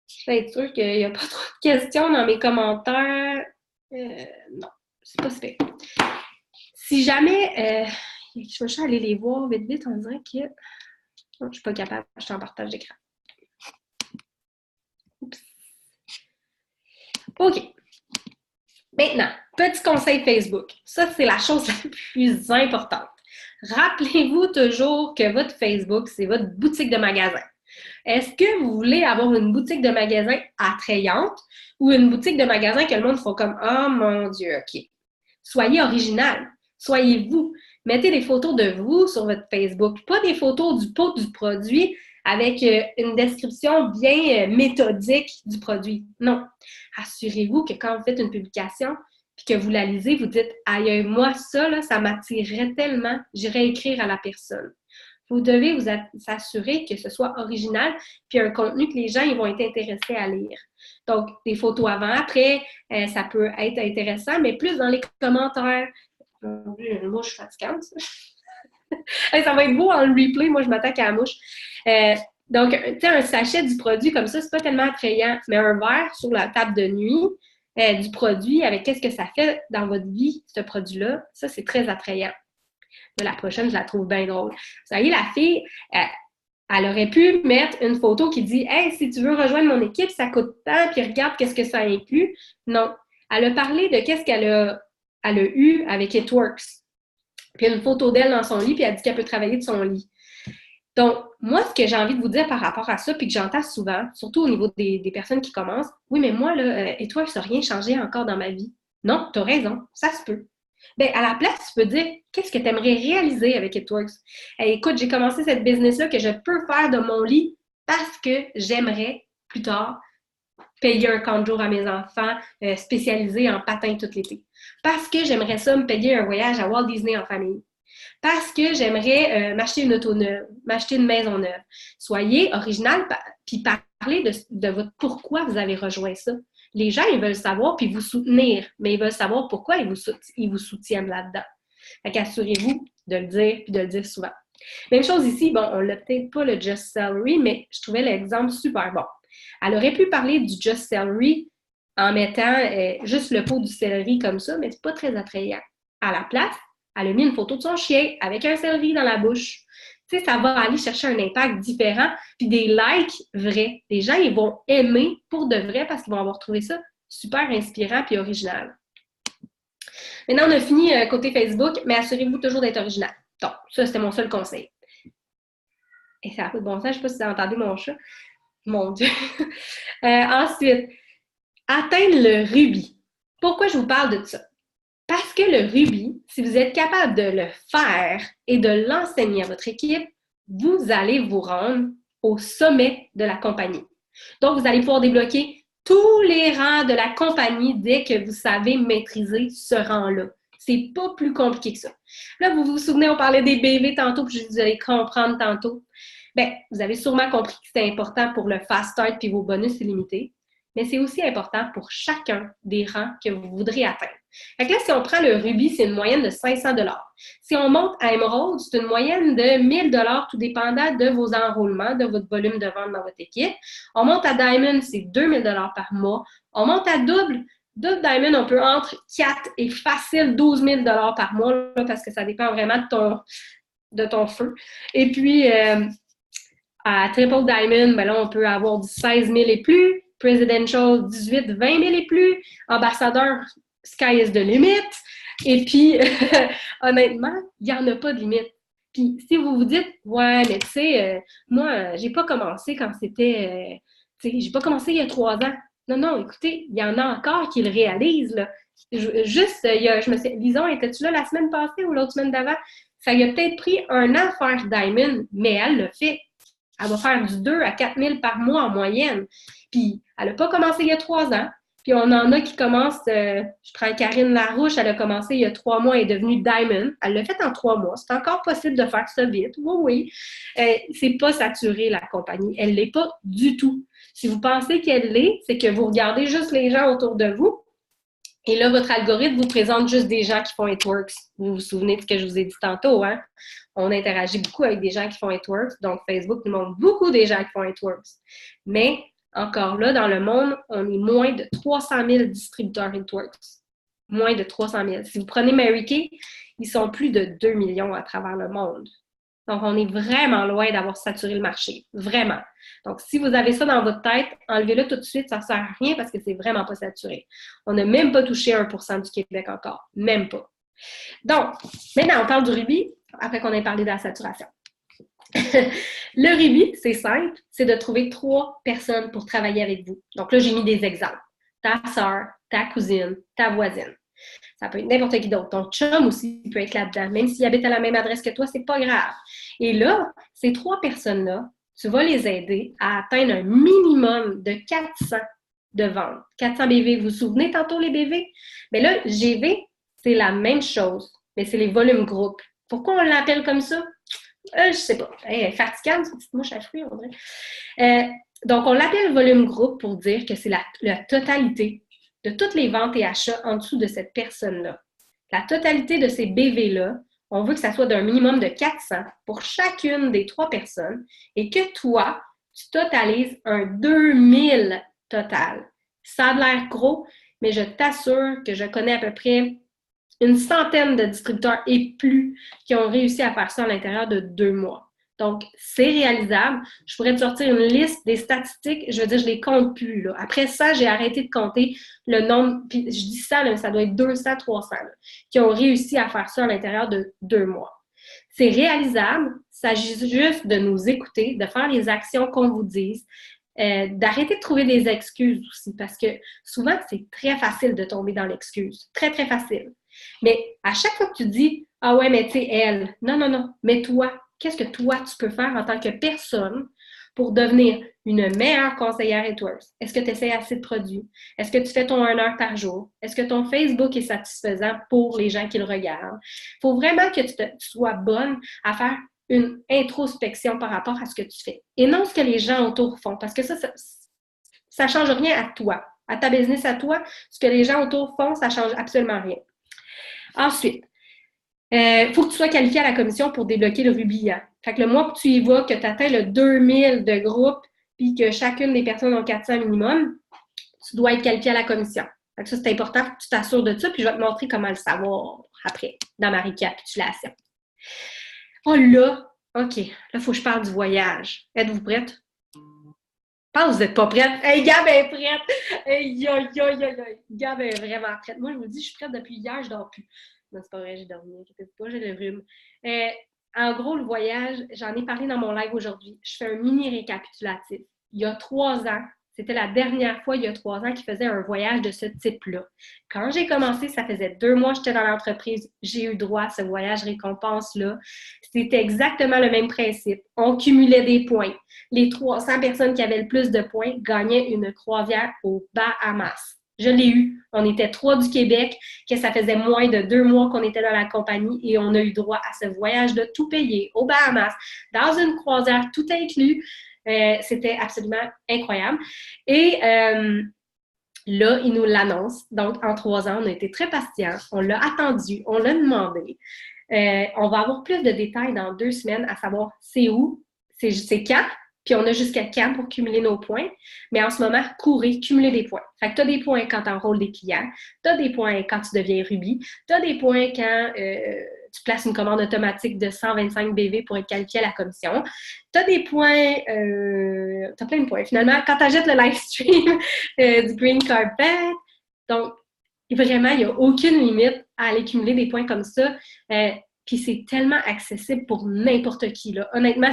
Je vais être sûre qu'il n'y a pas trop de questions dans mes commentaires. Non, c'est pas super. Si jamais, je vais juste aller les voir vite, on dirait que non, je ne suis pas capable. Je suis en partage d'écran. Oups. OK. Maintenant, petit conseil Facebook. Ça, c'est la chose la plus importante. Rappelez-vous toujours que votre Facebook, c'est votre boutique de magasin. Est-ce que vous voulez avoir une boutique de magasin attrayante ou une boutique de magasin que le monde fera comme « Oh mon Dieu, OK ». Soyez original. Soyez vous. Mettez des photos de vous sur votre Facebook, pas des photos du pot du produit avec une description bien méthodique du produit. Non. Assurez-vous que quand vous faites une publication puis que vous la lisez, vous dites « Aïe, moi, ça, là, ça m'attirerait tellement, j'irais écrire à la personne ». Vous devez vous assurer que ce soit original puis un contenu que les gens ils vont être intéressés à lire. Donc, des photos avant, après, ça peut être intéressant, mais plus dans les commentaires. Une mouche fatigante, ça. Ça va être beau en replay. Moi, je m'attaque à la mouche. Donc, tu sais, un sachet du produit comme ça, c'est pas tellement attrayant, mais un verre sur la table de nuit du produit avec qu'est-ce que ça fait dans votre vie, ce produit-là, ça, c'est très attrayant. La prochaine, je la trouve bien drôle. Vous voyez, la fille, elle aurait pu mettre une photo qui dit « Hey, si tu veux rejoindre mon équipe, ça coûte tant, puis regarde qu'est-ce que ça inclut. » Non. Elle a parlé de qu'est-ce qu'elle a eu avec It Works. Puis une photo d'elle dans son lit, puis elle dit qu'elle peut travailler de son lit. Donc, moi, ce que j'ai envie de vous dire par rapport à ça, puis que j'entends souvent, surtout au niveau des personnes qui commencent, « Oui, mais moi, là, It Works n'a rien changé encore dans ma vie. » Non, tu as raison, ça se peut. Bien, à la place, tu peux dire qu'est-ce que tu aimerais réaliser avec It Works. Hey, écoute, j'ai commencé cette business-là que je peux faire de mon lit parce que j'aimerais plus tard payer un camp de jour à mes enfants spécialisé en patin tout l'été. Parce que j'aimerais ça me payer un voyage à Walt Disney en famille. Parce que j'aimerais m'acheter une auto neuve, m'acheter une maison neuve. Soyez original, puis parlez de votre pourquoi vous avez rejoint ça. Les gens, ils veulent savoir, puis vous soutenir, mais ils veulent savoir pourquoi ils vous soutiennent là-dedans. Fait qu'assurez-vous de le dire, puis de le dire souvent. Même chose ici, bon, on l'a peut-être pas le Just Salary, mais je trouvais l'exemple super bon. Elle aurait pu parler du Just Salary en mettant juste le pot du céleri comme ça, mais c'est pas très attrayant. À la place, elle a mis une photo de son chien avec un céleri dans la bouche. Tu sais, ça va aller chercher un impact différent, puis des likes vrais. Les gens, ils vont aimer pour de vrai parce qu'ils vont avoir trouvé ça super inspirant puis original. Maintenant, on a fini côté Facebook, mais assurez-vous toujours d'être original. Donc, ça, c'était mon seul conseil. Et ça a fait de bon sens, je ne sais pas si vous entendez mon chat. Mon Dieu! Ensuite, atteindre le rubis. Pourquoi je vous parle de ça? Parce que le rubis, si vous êtes capable de le faire et de l'enseigner à votre équipe, vous allez vous rendre au sommet de la compagnie. Donc, vous allez pouvoir débloquer tous les rangs de la compagnie dès que vous savez maîtriser ce rang-là. C'est pas plus compliqué que ça. Là, vous vous souvenez, on parlait des BV tantôt, puis vous allez comprendre tantôt. Bien, vous avez sûrement compris que c'est important pour le fast start puis vos bonus illimités, mais c'est aussi important pour chacun des rangs que vous voudrez atteindre. Fait que là, si on prend le rubis, c'est une moyenne de 500 $. Si on monte à émeraude, c'est une moyenne de 1000 $, tout dépendant de vos enrôlements, de votre volume de vente dans votre équipe. On monte à diamond, c'est 2000 $ par mois. On monte à double diamond, on peut entre 4 et facile 12 000 $ par mois, là, parce que ça dépend vraiment de ton feu. Et puis, à triple diamond, ben là, on peut avoir du 16 000 et plus. Presidential, 18, 20 000 et plus. Ambassadeur, sky is the limit. Et puis, honnêtement, il n'y en a pas de limite. Puis, si vous vous dites, ouais, mais tu sais, moi, j'ai pas commencé quand c'était, tu sais, j'ai pas commencé il y a 3 ans. Non, non, écoutez, il y en a encore qui le réalisent, là. Juste, Lison, étais-tu là la semaine passée ou l'autre semaine d'avant? Ça lui a peut-être pris 1 an à faire Diamond, mais elle le fait. Elle va faire du 2 à 4 000 par mois en moyenne. Puis, elle n'a pas commencé il y a 3 ans. Puis, on en a qui commencent, je prends Karine Larouche, elle a commencé il y a 3 mois et est devenue Diamond. Elle l'a fait en 3 mois. C'est encore possible de faire ça vite. Oui, oui. C'est pas saturé, la compagnie. Elle l'est pas du tout. Si vous pensez qu'elle l'est, c'est que vous regardez juste les gens autour de vous. Et là, votre algorithme vous présente juste des gens qui font It Works. Vous vous souvenez de ce que je vous ai dit tantôt, hein? On interagit beaucoup avec des gens qui font It Works. Donc, Facebook nous montre beaucoup des gens qui font It Works. Mais, encore là, dans le monde, on est moins de 300 000 distributeurs It Works. Moins de 300 000. Si vous prenez Mary Kay, ils sont plus de 2 millions à travers le monde. Donc, on est vraiment loin d'avoir saturé le marché. Vraiment. Donc, si vous avez ça dans votre tête, enlevez-le tout de suite. Ça ne sert à rien parce que c'est vraiment pas saturé. On n'a même pas touché 1% du Québec encore. Même pas. Donc, maintenant, on parle du rubis après qu'on ait parlé de la saturation. Le rubis, c'est simple. C'est de trouver 3 personnes pour travailler avec vous. Donc là, j'ai mis des exemples. Ta soeur, ta cousine, ta voisine. Ça peut être n'importe qui d'autre. Ton chum aussi peut être là-dedans. Même s'il habite à la même adresse que toi, c'est pas grave. Et là, ces 3 personnes-là, tu vas les aider à atteindre un minimum de 400 de ventes. 400 BV. Vous vous souvenez tantôt les BV? Mais là, GV, c'est la même chose, mais c'est les volumes groupes. Pourquoi on l'appelle comme ça? Je sais pas. Fatigante, cette petite mouche à fruits, on dirait. Donc, on l'appelle volume groupe pour dire que c'est la totalité de toutes les ventes et achats en dessous de cette personne-là. La totalité de ces BV-là, on veut que ça soit d'un minimum de 400 pour chacune des 3 personnes et que toi, tu totalises un 2000 total. Ça a l'air gros, mais je t'assure que je connais à peu près une centaine de distributeurs et plus qui ont réussi à faire ça à l'intérieur de 2 mois. Donc, c'est réalisable. Je pourrais te sortir une liste des statistiques. Je veux dire, je les compte plus, là. Après ça, j'ai arrêté de compter le nombre. Puis, je dis ça, là, ça doit être 200, 300 là, qui ont réussi à faire ça à l'intérieur de 2 mois. C'est réalisable. Il s'agit juste de nous écouter, de faire les actions qu'on vous dise, d'arrêter de trouver des excuses aussi, parce que souvent, c'est très facile de tomber dans l'excuse. Très, très facile. Mais à chaque fois que tu dis « Ah ouais, mais tu sais, elle », non, non, non, mais toi, qu'est-ce que toi, tu peux faire en tant que personne pour devenir une meilleure conseillère AdWords? Est-ce que tu essaies assez de produits? Est-ce que tu fais ton 1 heure par jour? Est-ce que ton Facebook est satisfaisant pour les gens qui le regardent? Il faut vraiment que tu sois bonne à faire une introspection par rapport à ce que tu fais et non ce que les gens autour font, parce que ça ne change rien à toi, à ta business à toi. Ce que les gens autour font, ça ne change absolument rien. Ensuite, faut que tu sois qualifié à la commission pour débloquer le Ruby. Hein. Fait que le mois que tu y vas, que tu atteins le 2000 de groupe, puis que chacune des personnes ont 400 minimum, tu dois être qualifié à la commission. Fait que ça, c'est important, que tu t'assures de ça, puis je vais te montrer comment le savoir après, dans ma récapitulation. Oh là, OK, là, il faut que je parle du voyage. Êtes-vous prête? Je pense que vous n'êtes pas prête. Hey, Gab est prête! Hey, yo, yo, yo, yo. Gab est vraiment prête. Moi, je vous dis, je suis prête depuis hier, je dors plus. Non, c'est pas vrai, j'ai dormi. Inquiétez pas, j'ai le rhume. En gros, le voyage, j'en ai parlé dans mon live aujourd'hui. Je fais un mini récapitulatif. Il y a 3 ans, c'était la dernière fois, il y a 3 ans, qu'il faisait un voyage de ce type-là. Quand j'ai commencé, ça faisait 2 mois que j'étais dans l'entreprise. J'ai eu droit à ce voyage récompense-là. C'était exactement le même principe. On cumulait des points. Les 300 personnes qui avaient le plus de points gagnaient une croisière aux Bahamas. Je l'ai eu. On était 3 du Québec, que ça faisait moins de 2 mois qu'on était dans la compagnie et on a eu droit à ce voyage de tout payer aux Bahamas, dans une croisière tout inclus. C'était absolument incroyable. Et là, ils nous l'annoncent. Donc, en 3 ans, on a été très patients. On l'a attendu, on l'a demandé. On va avoir plus de détails dans 2 semaines, à savoir c'est où, c'est quand, puis on a jusqu'à quand pour cumuler nos points. Mais en ce moment, courez, cumulez des points. Fait que tu as des points quand tu enrôles des clients, tu as des points quand tu deviens Ruby, tu as des points quand tu places une commande automatique de 125 BV pour être qualifié à la commission. Tu as des points, tu as plein de points. Finalement, quand tu achètes le live stream du Green Carpet, donc vraiment, il n'y a aucune limite à aller cumuler des points comme ça. Puis c'est tellement accessible pour n'importe qui. Là. Honnêtement,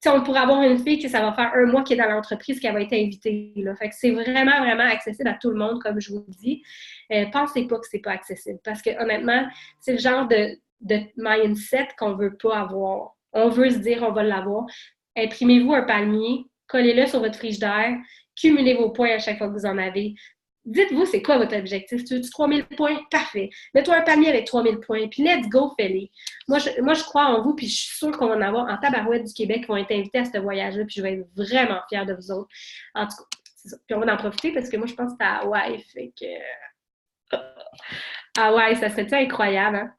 on pourrait avoir une fille que ça va faire 1 mois qui est dans l'entreprise qui va être invitée. Là. Fait que c'est vraiment, vraiment accessible à tout le monde, comme je vous dis. Pensez pas que c'est pas accessible. Parce que honnêtement, c'est le genre de mindset qu'on veut pas avoir. On veut se dire on va l'avoir. Imprimez-vous un palmier, collez-le sur votre frigidaire, cumulez vos points à chaque fois que vous en avez. Dites-vous, c'est quoi votre objectif? Tu veux 3000 points? Parfait. Mets-toi un panier avec 3000 points, puis let's go, fais-les. Moi, je crois en vous, puis je suis sûre qu'on va en avoir en tabarouette du Québec qui vont être invités à ce voyage-là, puis je vais être vraiment fière de vous autres. En tout cas, c'est ça. Puis on va en profiter parce que moi, je pense que c'est à Hawaï, fait que... Hawaï, ça serait-tu incroyable, hein?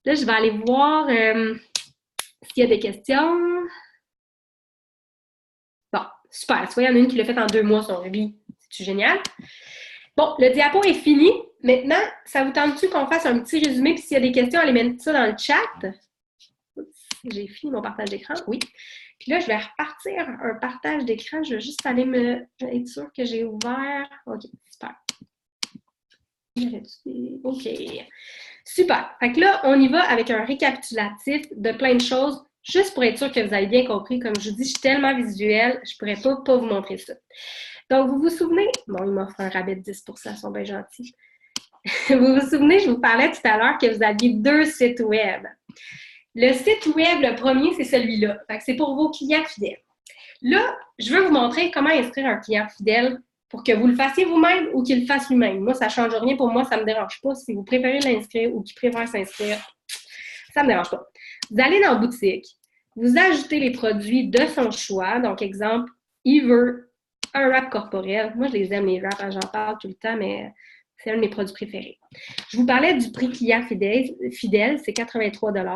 Là, je vais aller voir s'il y a des questions. Bon, super. Tu vois, il y en a une qui l'a fait en 2 mois, son Ruby. C'est-tu génial? Bon, le diapo est fini. Maintenant, ça vous tente-tu qu'on fasse un petit résumé? Puis s'il y a des questions, allez mettre ça dans le chat. J'ai fini mon partage d'écran. Oui. Puis là, je vais repartir un partage d'écran. Je vais juste aller être sûre que j'ai ouvert. OK, super. OK. Super. Fait que là, on y va avec un récapitulatif de plein de choses, juste pour être sûr que vous avez bien compris. Comme je vous dis, je suis tellement visuelle, je ne pourrais pas vous montrer ça. Donc, vous vous souvenez? Bon, il m'offre un rabais de 10%, ils sont bien gentils. Vous vous souvenez, je vous parlais tout à l'heure que vous aviez 2 sites web. Le site web, le premier, c'est celui-là. Fait que c'est pour vos clients fidèles. Là, je veux vous montrer comment inscrire un client fidèle pour que vous le fassiez vous-même ou qu'il le fasse lui-même. Moi, ça ne change rien pour moi, ça ne me dérange pas. Si vous préférez l'inscrire ou qu'il préfère s'inscrire, ça ne me dérange pas. Vous allez dans la boutique, vous ajoutez les produits de son choix. Donc, exemple, il veut un wrap corporel. Moi, je les aime, les wraps, hein, j'en parle tout le temps, mais c'est un de mes produits préférés. Je vous parlais du prix client fidèle, c'est 83 $,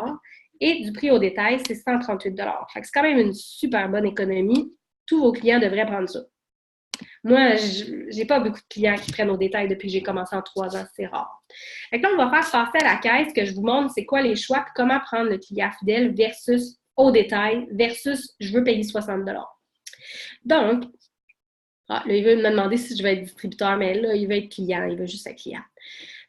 et du prix au détail, c'est 138 $. Fait que c'est quand même une super bonne économie. Tous vos clients devraient prendre ça. Moi, je n'ai pas beaucoup de clients qui prennent au détail depuis que j'ai commencé en 3 ans, c'est rare. Fait que là, on va faire passer à la caisse que je vous montre c'est quoi les choix et comment prendre le client fidèle versus au détail versus je veux payer 60 $. Donc, là, il veut me demander si je vais être distributeur, mais là, il veut être client, il veut juste être client.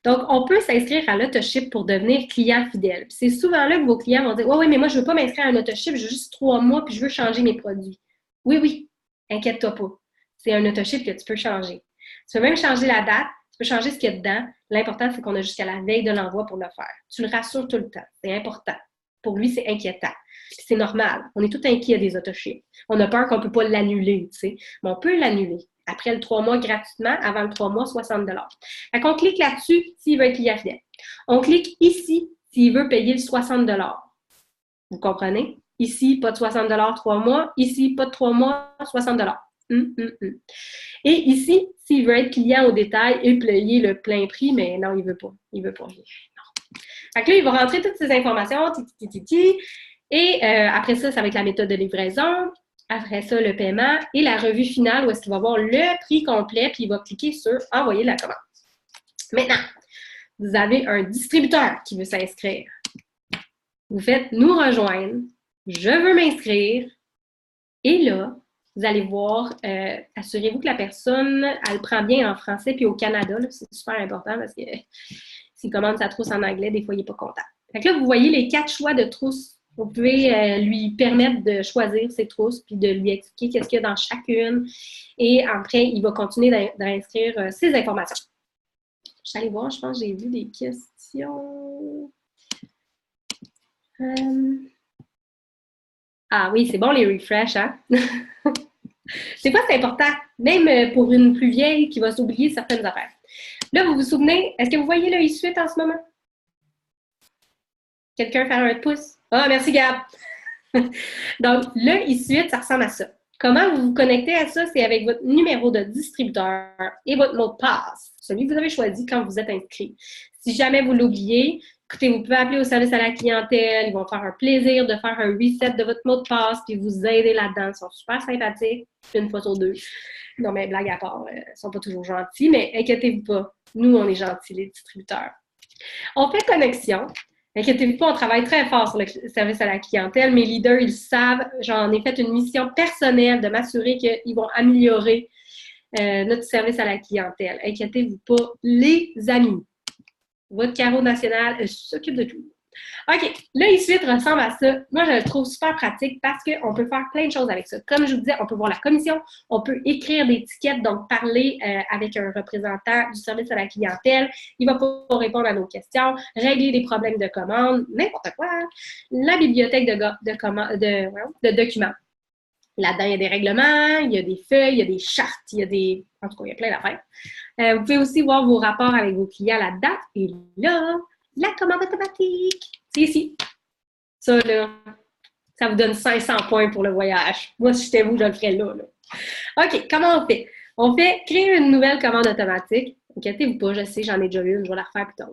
Donc, on peut s'inscrire à l'autoship pour devenir client fidèle. C'est souvent là que vos clients vont dire « Ouais, mais moi, je ne veux pas m'inscrire à un autoship, j'ai juste 3 mois puis je veux changer mes produits. » Oui, inquiète-toi pas. C'est un autoship que tu peux changer. Tu peux même changer la date, tu peux changer ce qu'il y a dedans. L'important, c'est qu'on a jusqu'à la veille de l'envoi pour le faire. Tu le rassures tout le temps. C'est important. Pour lui, c'est inquiétant. C'est normal. On est tout inquiet des autoships. On a peur qu'on ne peut pas l'annuler, tu sais. Mais on peut l'annuler. Après le 3 mois gratuitement, avant le 3 mois, 60 $. Fait qu'on clique là-dessus s'il veut être client fidèle. On clique ici s'il veut payer le 60 $. Vous comprenez? Ici, pas de 60 $ 3 mois. Ici, pas de 3 mois, 60 $. Et ici, s'il veut être client au détail et payer le plein prix, mais non, il veut pas. Il veut pas. Non. Fait que là, il va rentrer toutes ces informations, et après ça, ça va être la méthode de livraison. Après ça, le paiement et la revue finale où est-ce qu'il va voir le prix complet, puis il va cliquer sur « Envoyer la commande ». Maintenant, vous avez un distributeur qui veut s'inscrire. Vous faites « Nous rejoindre »,« Je veux m'inscrire » et là, vous allez voir, assurez-vous que la personne, elle prend bien en français, puis au Canada, c'est super important parce que s'il commande sa trousse en anglais, des fois, il n'est pas content. Fait que là, vous voyez les 4 choix de trousses. Vous pouvez lui permettre de choisir ses trousses, puis de lui expliquer qu'est-ce qu'il y a dans chacune. Et après, il va continuer d'inscrire ses informations. Je suis allée voir, je pense que j'ai vu des questions. Ah oui, c'est bon les refresh, hein? C'est quoi, c'est important, même pour une plus vieille qui va s'oublier certaines affaires. Là, vous vous souvenez, est-ce que vous voyez le e-suite en ce moment? Quelqu'un faire un pouce? Ah, merci Gab! Donc, le e-suite, ça ressemble à ça. Comment vous vous connectez à ça? C'est avec votre numéro de distributeur et votre mot de passe, celui que vous avez choisi quand vous êtes inscrit. Si jamais vous l'oubliez, écoutez, vous pouvez appeler au service à la clientèle, ils vont faire un plaisir de faire un reset de votre mot de passe puis vous aider là-dedans. Ils sont super sympathiques, une fois sur deux. Non, mais blague à part, ils ne sont pas toujours gentils, mais inquiétez-vous pas, nous, on est gentils, les distributeurs. On fait connexion. Inquiétez-vous pas, on travaille très fort sur le service à la clientèle. Mes leaders, ils savent, j'en ai fait une mission personnelle de m'assurer qu'ils vont améliorer notre service à la clientèle. Inquiétez-vous pas, les amis. Votre carreau national s'occupe de tout. OK, le e-suite ressemble à ça. Moi, je le trouve super pratique parce qu'on peut faire plein de choses avec ça. Comme je vous disais, on peut voir la commission, on peut écrire des tickets, donc parler avec un représentant du service à la clientèle. Il va pouvoir répondre à nos questions, régler des problèmes de commande, n'importe quoi. La bibliothèque de documents. Là-dedans, il y a des règlements, il y a des feuilles, il y a des chartes, il y a des... En tout cas, il y a plein d'affaires. Vous pouvez aussi voir vos rapports avec vos clients là-dedans. Et là, la commande automatique, c'est ici. Ça, là, ça vous donne 500 points pour le voyage. Moi, si j'étais vous, je le ferais là. OK, comment on fait? On fait créer une nouvelle commande automatique. Inquiétez-vous pas, je sais, j'en ai déjà une, je vais la refaire plus tard.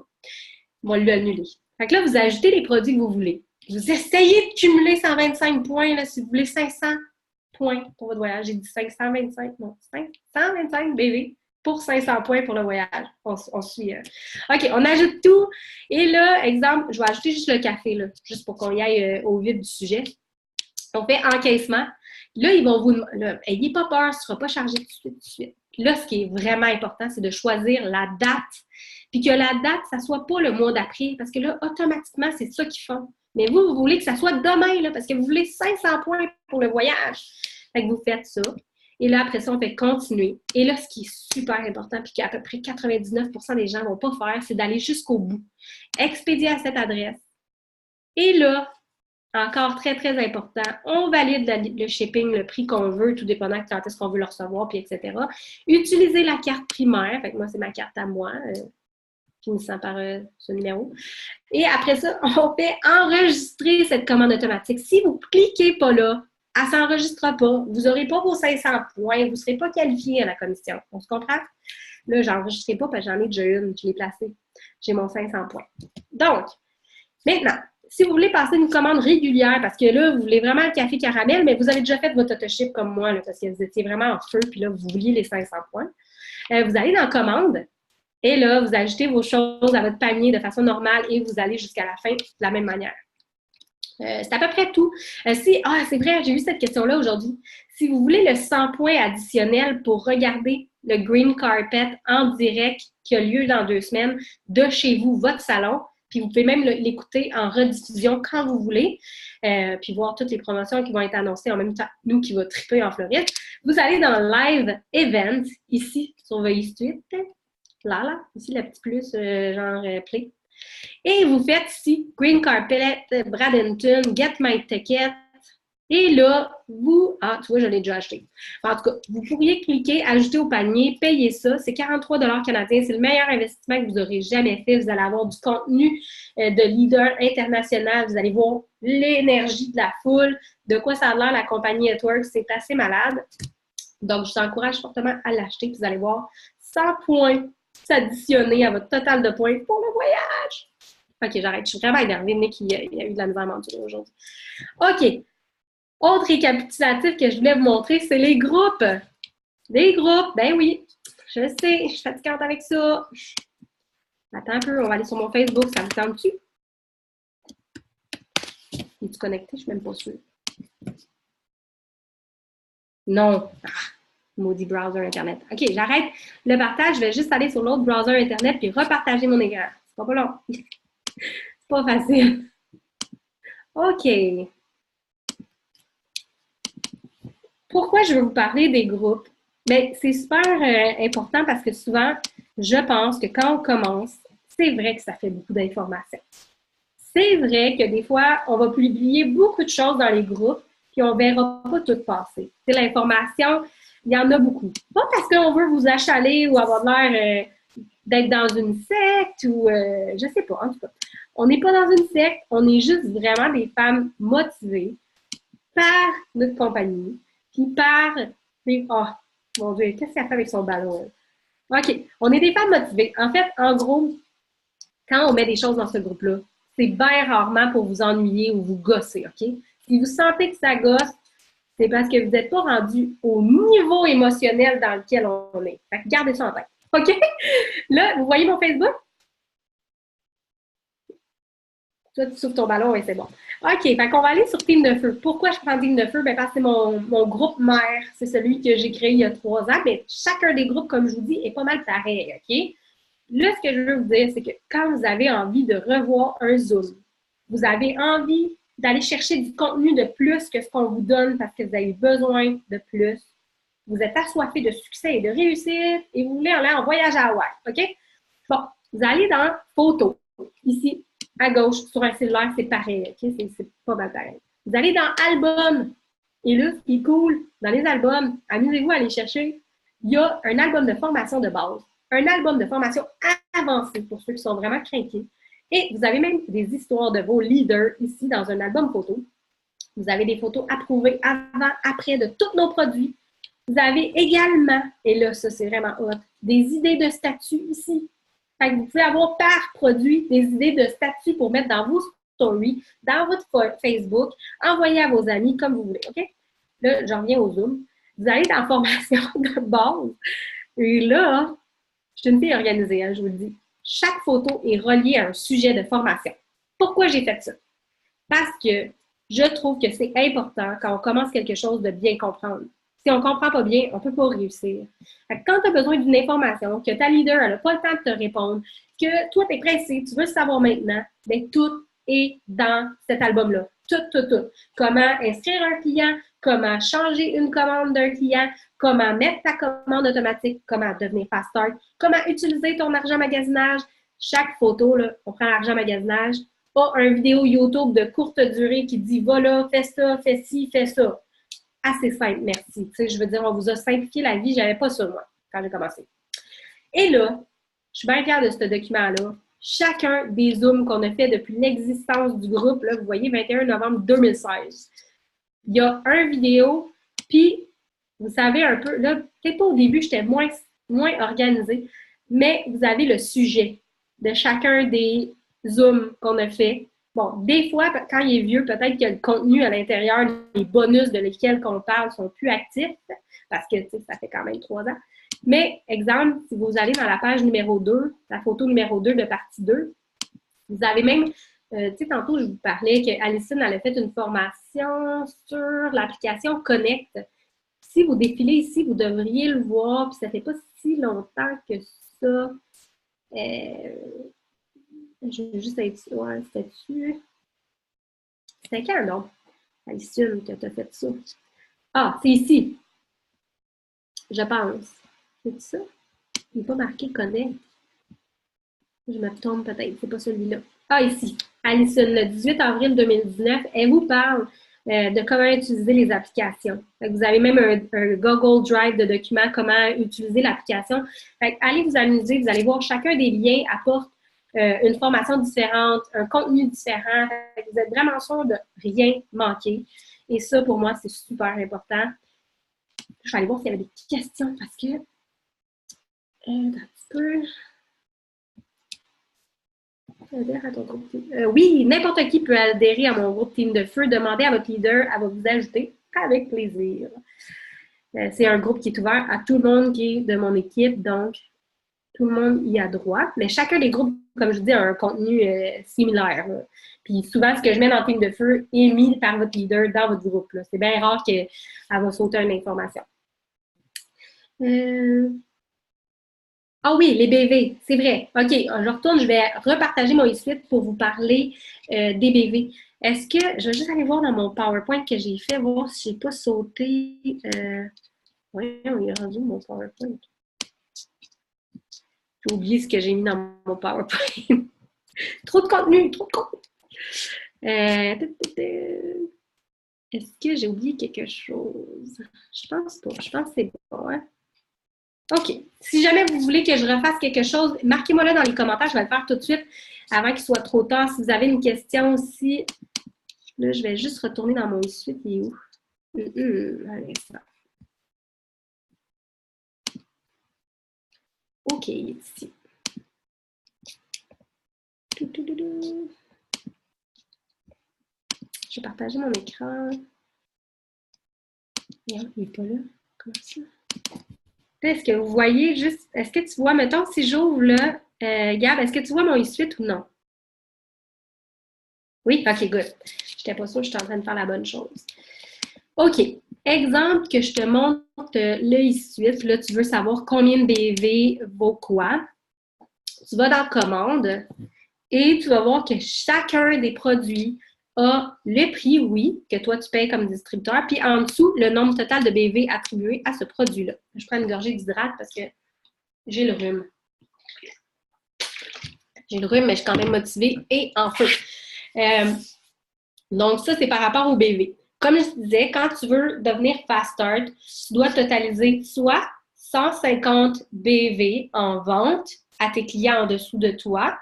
On va l'annuler. Fait que là, vous ajoutez les produits que vous voulez. Vous essayez de cumuler 125 points, là, si vous voulez 500 points pour votre voyage. J'ai dit 525, non, 525, bébé, pour 500 points pour le voyage. On suit. OK, on ajoute tout. Et là, exemple, je vais ajouter juste le café, là, juste pour qu'on y aille au vif du sujet. On fait encaissement. Là, ils vont vous demander, ayez pas peur, ce ne sera pas chargé tout de suite. Là, ce qui est vraiment important, c'est de choisir la date. Puis que la date, ça ne soit pas le mois d'après, parce que là, automatiquement, c'est ça qu'ils font. Mais vous voulez que ça soit demain, là, parce que vous voulez 500 points pour le voyage. Fait que vous faites ça. Et là, après ça, on fait continuer. Et là, ce qui est super important, puis qu'à peu près 99% des gens ne vont pas faire, c'est d'aller jusqu'au bout. Expédier à cette adresse. Et là, encore très, très important, on valide le shipping, le prix qu'on veut, tout dépendant de quand est-ce qu'on veut le recevoir, puis etc. Utilisez la carte primaire. Fait que moi, c'est ma carte à moi, finissant par ce numéro. Et après ça, on fait enregistrer cette commande automatique. Si vous ne cliquez pas là, elle ne s'enregistrera pas. Vous n'aurez pas vos 500 points. Vous ne serez pas qualifié à la commission. On se comprend? Là, je n'enregistrerai pas parce que j'en ai déjà une. Je l'ai placée. J'ai mon 500 points. Donc, maintenant, si vous voulez passer une commande régulière, parce que là, vous voulez vraiment le café caramel, mais vous avez déjà fait votre autoship comme moi, là, parce que vous étiez vraiment en feu, puis là, vous vouliez les 500 points. Vous allez dans commande, et là, vous ajoutez vos choses à votre panier de façon normale, et vous allez jusqu'à la fin de la même manière. C'est à peu près tout. C'est vrai, j'ai eu cette question-là aujourd'hui. Si vous voulez le 100 points additionnel pour regarder le Green Carpet en direct qui a lieu dans 2 semaines de chez vous, votre salon, puis vous pouvez même l'écouter en rediffusion quand vous voulez, puis voir toutes les promotions qui vont être annoncées en même temps, nous qui va triper en Floride. Vous allez dans Live Event, ici, sur votre suite. Là, ici, la petite plus, genre play. Et vous faites ici Green Carpet, Bradenton, Get My Ticket. Et là, tu vois, je l'ai déjà acheté. En tout cas, vous pourriez cliquer, ajouter au panier, payer ça. C'est 43 canadiens. C'est le meilleur investissement que vous aurez jamais fait. Vous allez avoir du contenu de leader international. Vous allez voir l'énergie de la foule. De quoi ça a l'air, la compagnie Network. C'est assez malade. Donc, je vous encourage fortement à l'acheter. Vous allez voir 100 points s'additionner à votre total de points pour le voyage. OK, j'arrête. Je suis vraiment énervée. Nick, il a eu de la misère à m'endurer aujourd'hui. OK. Autre récapitulatif que je voulais vous montrer, c'est les groupes. Les groupes, ben oui, je sais, je suis fatigante avec ça. Attends un peu, on va aller sur mon Facebook, ça me tente-tu? Es-tu connecté? Je ne suis même pas sûre. Non. Maudit browser Internet. OK, j'arrête le partage. Je vais juste aller sur l'autre browser Internet puis repartager mon écran. C'est pas long. C'est pas facile. OK. Pourquoi je veux vous parler des groupes? Bien, c'est super important parce que souvent, je pense que quand on commence, c'est vrai que ça fait beaucoup d'informations. C'est vrai que des fois, on va publier beaucoup de choses dans les groupes, puis on ne verra pas tout passer. C'est l'information, il y en a beaucoup. Pas parce qu'on veut vous achaler ou avoir l'air d'être dans une secte ou je sais pas, en tout cas. On n'est pas dans une secte, on est juste vraiment des femmes motivées par notre compagnie, puis par... Oh, mon Dieu, qu'est-ce qu'elle fait avec son ballon? OK, on est des femmes motivées. En fait, en gros, quand on met des choses dans ce groupe-là, c'est bien rarement pour vous ennuyer ou vous gosser, OK? Si vous sentez que ça gosse, c'est parce que vous n'êtes pas rendu au niveau émotionnel dans lequel on est. Fait que gardez ça en tête. OK? Là, vous voyez mon Facebook? Toi, tu souffles ton ballon et c'est bon. OK, fait qu'on va aller sur Team de Feu. Pourquoi je prends Team de Feu? Bien, parce que c'est mon groupe mère. C'est celui que j'ai créé il y a 3 ans. Mais chacun des groupes, comme je vous dis, est pas mal pareil, OK? Là, ce que je veux vous dire, c'est que quand vous avez envie de revoir un Zoom, vous avez envie d'aller chercher du contenu de plus que ce qu'on vous donne parce que vous avez besoin de plus, vous êtes assoiffé de succès et de réussite et vous voulez aller en voyage à Hawaï, OK? Bon, vous allez dans Photos, ici, à gauche, sur un cellulaire, c'est pareil, OK? C'est pas mal pareil. Vous allez dans Album, et là, ce qui est cool, dans les albums, amusez-vous à aller chercher, il y a un album de formation de base, un album de formation avancé pour ceux qui sont vraiment craqués, et vous avez même des histoires de vos leaders ici dans un album photo. Vous avez des photos approuvées avant, après de tous nos produits. Vous avez également, et là, ça c'est vraiment hot, des idées de statut ici. Fait que vous pouvez avoir par produit des idées de statut pour mettre dans vos stories, dans votre Facebook, envoyer à vos amis comme vous voulez, OK? Là, j'en reviens au Zoom. Vous allez dans formation de base. Et là, je suis une fille organisée, hein, je vous le dis. Chaque photo est reliée à un sujet de formation. Pourquoi j'ai fait ça? Parce que je trouve que c'est important quand on commence quelque chose de bien comprendre. Si on ne comprend pas bien, on ne peut pas réussir. Quand tu as besoin d'une information, que ta leader n'a pas le temps de te répondre, que toi, tu es pressé, tu veux le savoir maintenant, bien, tout est dans cet album-là. Tout, tout, tout. Comment inscrire un client, comment changer une commande d'un client, comment mettre ta commande automatique, comment devenir fast start, comment utiliser ton argent magasinage. Chaque photo, là, on prend l'argent magasinage, pas une vidéo YouTube de courte durée qui dit va là, fais ça, fais ci, fais ça. Assez simple, merci. Tu sais, je veux dire, on vous a simplifié la vie, j'avais pas ça moi quand j'ai commencé. Et là, je suis bien fière de ce document-là. Chacun des Zooms qu'on a fait depuis l'existence du groupe, là, vous voyez, 21 novembre 2016. Il y a un vidéo, puis vous savez un peu, là, peut-être pas au début, j'étais moins organisée, mais vous avez le sujet de chacun des Zooms qu'on a fait. Bon, des fois, quand il est vieux, peut-être que le contenu à l'intérieur, les bonus de lesquels on parle sont plus actifs, parce que ça fait quand même 3 ans. Mais, exemple, si vous allez dans la page numéro 2, la photo numéro 2 de partie 2, vous avez même, tu sais, tantôt, je vous parlais qu'Alison, elle a fait une formation sur l'application Connect. Si vous défilez ici, vous devriez le voir, puis ça fait pas si longtemps que ça. Je vais juste être sûr, ouais, c'était-tu? C'était quand, non? Alison, que tu as fait ça. Ah, c'est ici, je pense. C'est ça? Il n'est pas marqué Connect. Je me trompe peut-être, c'est pas celui-là. Ah, ici. Alison, le 18 avril 2019, elle vous parle de comment utiliser les applications. Vous avez même un Google Drive de documents, comment utiliser l'application. Allez vous amuser, vous allez voir chacun des liens apporte une formation différente, un contenu différent. Vous êtes vraiment sûr de rien manquer. Et ça, pour moi, c'est super important. Je vais aller voir s'il y avait des questions parce que un petit peu. Adhère à ton groupe. Oui, n'importe qui peut adhérer à mon groupe Team de Feu. Demandez à votre leader, elle va vous ajouter avec plaisir. C'est un groupe qui est ouvert à tout le monde qui est de mon équipe, donc tout le monde y a droit. Mais chacun des groupes, comme je dis, a un contenu similaire. Là. Puis souvent, ce que je mets dans Team de Feu est mis par votre leader dans votre groupe. C'est bien rare qu'elle va sauter une information. Ah oui, les BV, c'est vrai. OK, je retourne, je vais repartager mon suite pour vous parler des BV. Est-ce que, je vais juste aller voir dans mon PowerPoint que j'ai fait, voir si je n'ai pas sauté. Oui, on est rendu mon PowerPoint. J'ai oublié ce que j'ai mis dans mon PowerPoint. Trop de contenu, trop de contenu. Est-ce que j'ai oublié quelque chose? Je pense pas. Je pense que c'est bon. Hein? OK. Si jamais vous voulez que je refasse quelque chose, marquez-moi là dans les commentaires. Je vais le faire tout de suite avant qu'il soit trop tard. Si vous avez une question aussi, là, je vais juste retourner dans mon suite. Il est où? Allez, ça. OK, il est ici. Je vais partager mon écran. Il n'est pas là. Comment ça? Est-ce que vous voyez juste. Est-ce que tu vois, mettons, si j'ouvre là, Gab, est-ce que tu vois mon suite ou non? Oui? OK, good. Je n'étais pas sûre que j'étais en train de faire la bonne chose. OK. Exemple que je te montre le suite. Là, tu veux savoir combien de BV vaut quoi. Tu vas dans commande et tu vas voir que chacun des produits a le prix, oui, que toi tu payes comme distributeur, puis en dessous, le nombre total de BV attribué à ce produit-là. Je prends une gorgée d'hydrate parce que j'ai le rhume. J'ai le rhume, mais je suis quand même motivée et en feu. Donc, ça, c'est par rapport au BV. Comme je disais, quand tu veux devenir Fast Start, tu dois totaliser soit 150 BV en vente à tes clients en dessous de toi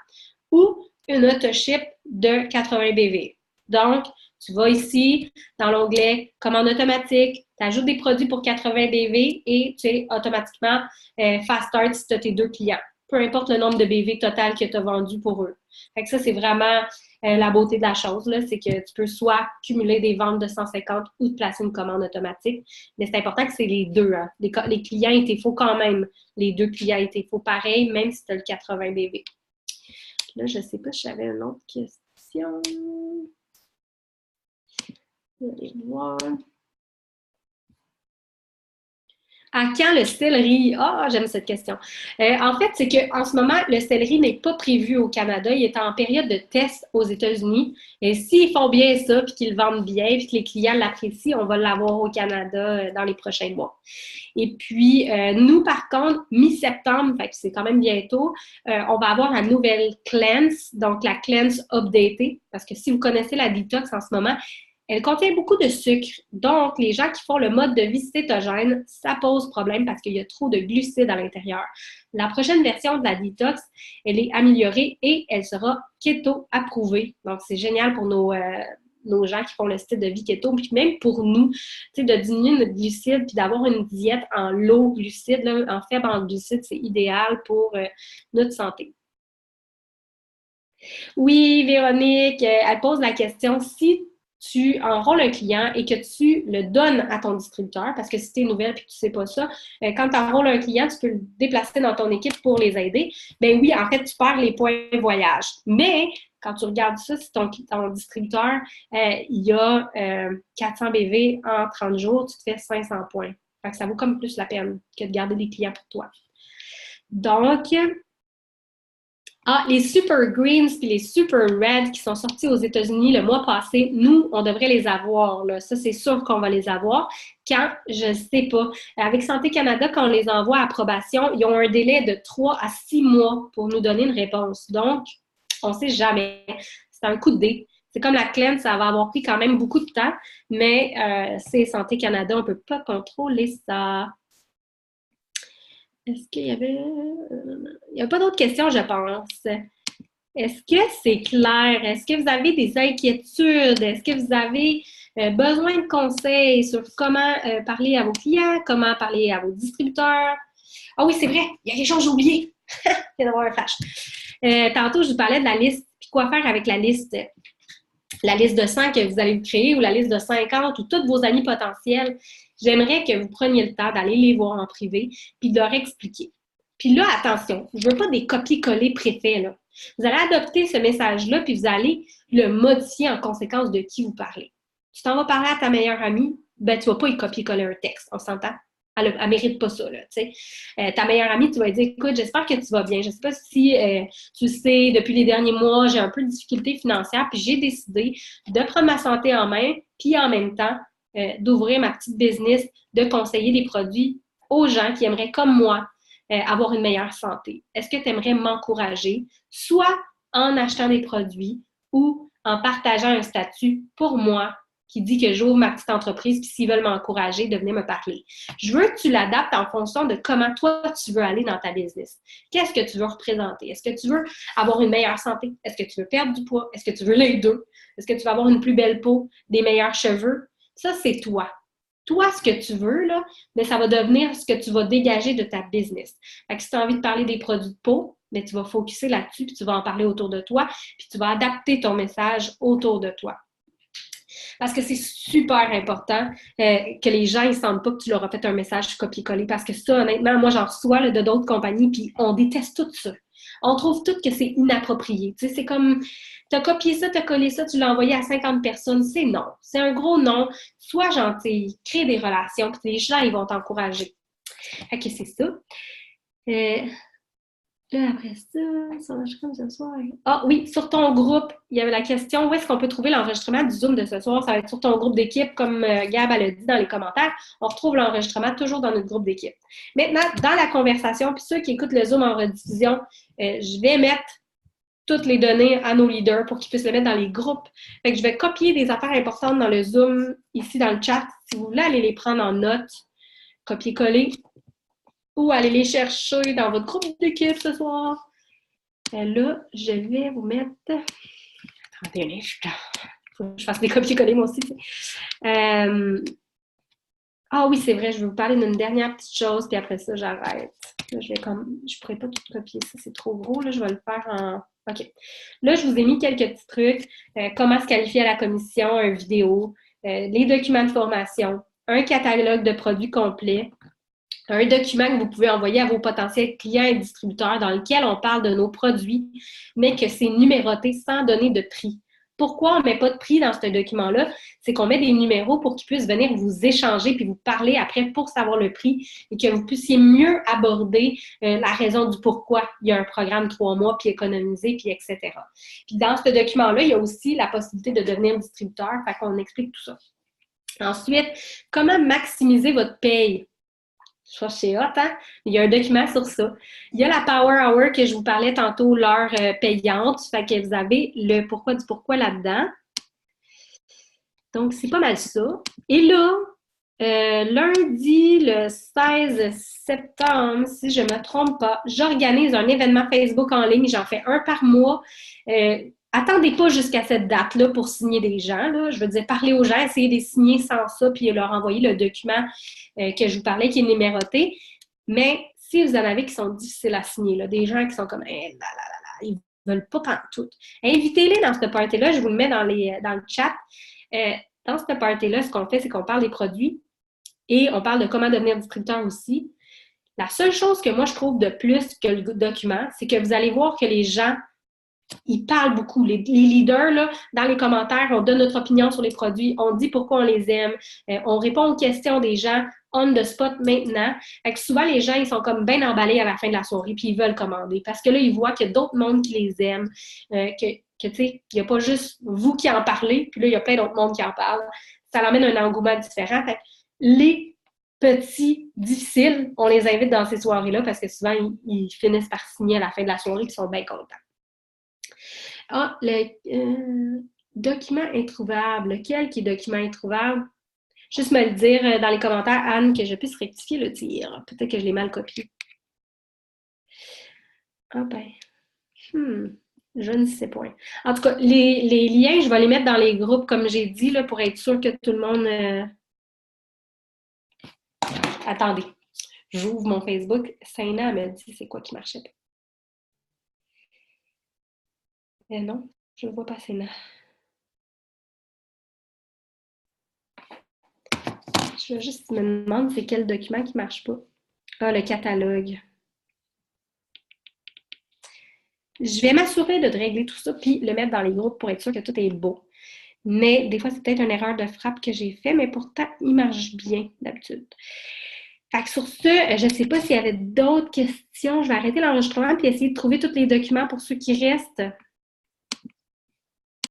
ou une autoship de 80 BV. Donc, tu vas ici, dans l'onglet Commande automatique, tu ajoutes des produits pour 80 BV et tu es automatiquement Fast Start si tu as tes deux clients. Peu importe le nombre de BV total que tu as vendu pour eux. Fait que ça, c'est vraiment la beauté de la chose, c'est que tu peux soit cumuler des ventes de 150 ou te placer une commande automatique. Mais c'est important que c'est les deux. Hein. Les clients, il te faut quand même les deux clients, il te faut pareil, même si tu as le 80 BV. Là, je ne sais pas si j'avais une autre question. Je vais aller voir. À quand le céleri? Ah, j'aime cette question. En fait, c'est qu'en ce moment, le céleri n'est pas prévu au Canada. Il est en période de test aux États-Unis. Et s'ils font bien ça, puis qu'ils le vendent bien, puis que les clients l'apprécient, on va l'avoir au Canada dans les prochains mois. Et puis, nous, par contre, mi-septembre, fait que c'est quand même bientôt, on va avoir la nouvelle cleanse, donc la cleanse updatée. Parce que si vous connaissez la detox en ce moment, elle contient beaucoup de sucre. Donc, les gens qui font le mode de vie cétogène, ça pose problème parce qu'il y a trop de glucides à l'intérieur. La prochaine version de la detox, elle est améliorée et elle sera keto approuvée. Donc, c'est génial pour nos gens qui font le style de vie keto, puis même pour nous, de diminuer notre glucide, puis d'avoir une diète en low glucide, là, en faible en glucide, c'est idéal pour notre santé. Oui, Véronique, elle pose la question, si tu enrôles un client et que tu le donnes à ton distributeur, parce que si tu es nouvelle et que tu ne sais pas ça, quand tu enrôles un client, tu peux le déplacer dans ton équipe pour les aider. Bien oui, en fait, tu perds les points voyage. Mais quand tu regardes ça, si ton distributeur, il y a 400 BV en 30 jours, tu te fais 500 points. Fait que ça vaut comme plus la peine que de garder des clients pour toi. Donc, Ah, les Super Greens puis les Super Reds qui sont sortis aux États-Unis le mois passé, nous, on devrait les avoir, là. Ça, c'est sûr qu'on va les avoir. Quand? Je ne sais pas. Avec Santé Canada, quand on les envoie à approbation, ils ont un délai de 3 à 6 mois pour nous donner une réponse. Donc, on ne sait jamais. C'est un coup de dé. C'est comme la CLEN, ça va avoir pris quand même beaucoup de temps, mais c'est Santé Canada, on ne peut pas contrôler ça. Est-ce qu'il y avait... Il n'y a pas d'autres questions, je pense. Est-ce que c'est clair? Est-ce que vous avez des inquiétudes? Est-ce que vous avez besoin de conseils sur comment parler à vos clients, comment parler à vos distributeurs? Ah oui, c'est vrai, il y a quelque chose que j'ai oublié. Je viens d'avoir un flash. Tantôt, je vous parlais de la liste, puis quoi faire avec la liste. La liste de 100 que vous allez créer ou la liste de 50 ou tous vos amis potentiels. J'aimerais que vous preniez le temps d'aller les voir en privé puis de leur expliquer. Puis là, attention, je ne veux pas des copier-coller préfets, là. Vous allez adopter ce message-là, puis vous allez le modifier en conséquence de qui vous parlez. Tu t'en vas parler à ta meilleure amie, ben tu ne vas pas y copier-coller un texte, on s'entend? Elle ne mérite pas ça, là, tu sais. Ta meilleure amie, tu vas lui dire, écoute, j'espère que tu vas bien. Je ne sais pas si tu sais, depuis les derniers mois, j'ai un peu de difficultés financières, puis j'ai décidé de prendre ma santé en main, puis en même temps, d'ouvrir ma petite business, de conseiller des produits aux gens qui aimeraient, comme moi, avoir une meilleure santé. Est-ce que tu aimerais m'encourager, soit en achetant des produits ou en partageant un statut pour moi qui dit que j'ouvre ma petite entreprise, puis s'ils veulent m'encourager, de venir me parler. Je veux que tu l'adaptes en fonction de comment toi, tu veux aller dans ta business. Qu'est-ce que tu veux représenter? Est-ce que tu veux avoir une meilleure santé? Est-ce que tu veux perdre du poids? Est-ce que tu veux les deux? Est-ce que tu veux avoir une plus belle peau, des meilleurs cheveux? Ça, c'est toi. Toi, ce que tu veux, là, mais ça va devenir ce que tu vas dégager de ta business. Fait que si tu as envie de parler des produits de peau, mais tu vas focuser là-dessus, puis tu vas en parler autour de toi, puis tu vas adapter ton message autour de toi. Parce que c'est super important que les gens ne sentent pas que tu leur as fait un message copier-coller. Parce que ça, honnêtement, moi, j'en reçois là, de d'autres compagnies, puis on déteste tout ça. On trouve tout que c'est inapproprié. Tu sais, c'est comme, tu as copié ça, tu as collé ça, tu l'as envoyé à 50 personnes. C'est non. C'est un gros non. Sois gentil, crée des relations, puis les gens, ils vont t'encourager. Fait que c'est ça. Là, après ça, l'enregistrement de ce soir. Ah oui, sur ton groupe, il y avait la question, où est-ce qu'on peut trouver l'enregistrement du Zoom de ce soir? Ça va être sur ton groupe d'équipe, comme Gab a dit dans les commentaires. On retrouve l'enregistrement toujours dans notre groupe d'équipe. Maintenant, dans la conversation, puis ceux qui écoutent le Zoom en rediffusion, je vais mettre toutes les données à nos leaders pour qu'ils puissent les mettre dans les groupes. Fait que je vais copier des affaires importantes dans le Zoom, ici dans le chat. Si vous voulez aller les prendre en note, copier-coller, ou aller les chercher dans votre groupe d'équipe ce soir. Là, je vais vous mettre... Attendez un instant. Faut que je fasse des copier-coller moi aussi. Ah oui, c'est vrai, je vais vous parler d'une dernière petite chose, puis après ça, j'arrête. Là, je ne pourrais pas tout copier ça, c'est trop gros. Là, je vais le faire en... OK. Là, je vous ai mis quelques petits trucs. Comment se qualifier à la commission, une vidéo, les documents de formation, un catalogue de produits complet, un document que vous pouvez envoyer à vos potentiels clients et distributeurs dans lequel on parle de nos produits, mais que c'est numéroté sans donner de prix. Pourquoi on ne met pas de prix dans ce document-là? C'est qu'on met des numéros pour qu'ils puissent venir vous échanger puis vous parler après pour savoir le prix et que vous puissiez mieux aborder la raison du pourquoi il y a un programme 3 mois puis économiser puis etc. Puis dans ce document-là, il y a aussi la possibilité de devenir distributeur, fait qu'on explique tout ça. Ensuite, comment maximiser votre paye? Je sais hot, hein? Il y a un document sur ça. Il y a la Power Hour que je vous parlais tantôt, l'heure payante. Fait que vous avez le pourquoi du pourquoi là-dedans. Donc, c'est pas mal ça. Et là, lundi, le 16 septembre, si je ne me trompe pas, j'organise un événement Facebook en ligne. J'en fais un par mois. Attendez pas jusqu'à cette date-là pour signer des gens. Là. Je veux dire, parler aux gens, essayer de les signer sans ça, puis leur envoyer le document que je vous parlais, qui est numéroté. Mais si vous en avez qui sont difficiles à signer, là, des gens qui sont comme ils ne veulent pas pantoute, invitez-les dans ce party-là. Je vous le mets dans le chat. Dans ce party-là, ce qu'on fait, c'est qu'on parle des produits et on parle de comment devenir distributeur aussi. La seule chose que moi, je trouve de plus que le document, c'est que vous allez voir que les gens ils parlent beaucoup. Les leaders, là, dans les commentaires, on donne notre opinion sur les produits, on dit pourquoi on les aime, on répond aux questions des gens on the spot maintenant. Fait que souvent, les gens, ils sont comme bien emballés à la fin de la soirée, puis ils veulent commander. Parce que là, ils voient qu'il y a d'autres mondes qui les aiment, que tu sais, il n'y a pas juste vous qui en parlez, puis là, il y a plein d'autres mondes qui en parlent. Ça l'emmène un engouement différent. Fait que les petits difficiles, on les invite dans ces soirées-là parce que souvent, ils finissent par signer à la fin de la soirée, puis ils sont bien contents. Ah, le document introuvable. Lequel qui est document introuvable? Juste me le dire dans les commentaires, Anne, que je puisse rectifier le tir. Peut-être que je l'ai mal copié. Ah ben. Je ne sais point. En tout cas, les liens, je vais les mettre dans les groupes, comme j'ai dit, là, pour être sûr que tout le monde... Attendez. J'ouvre mon Facebook. Saina me dit c'est quoi qui marchait pas. Non, je ne vois pas Saina. Je juste me demande c'est quel document qui ne marche pas. Ah, le catalogue. Je vais m'assurer de régler tout ça puis le mettre dans les groupes pour être sûr que tout est beau. Mais des fois, c'est peut-être une erreur de frappe que j'ai fait, mais pourtant, il marche bien d'habitude. Fait que sur ce, je ne sais pas s'il y avait d'autres questions. Je vais arrêter l'enregistrement puis essayer de trouver tous les documents pour ceux qui restent.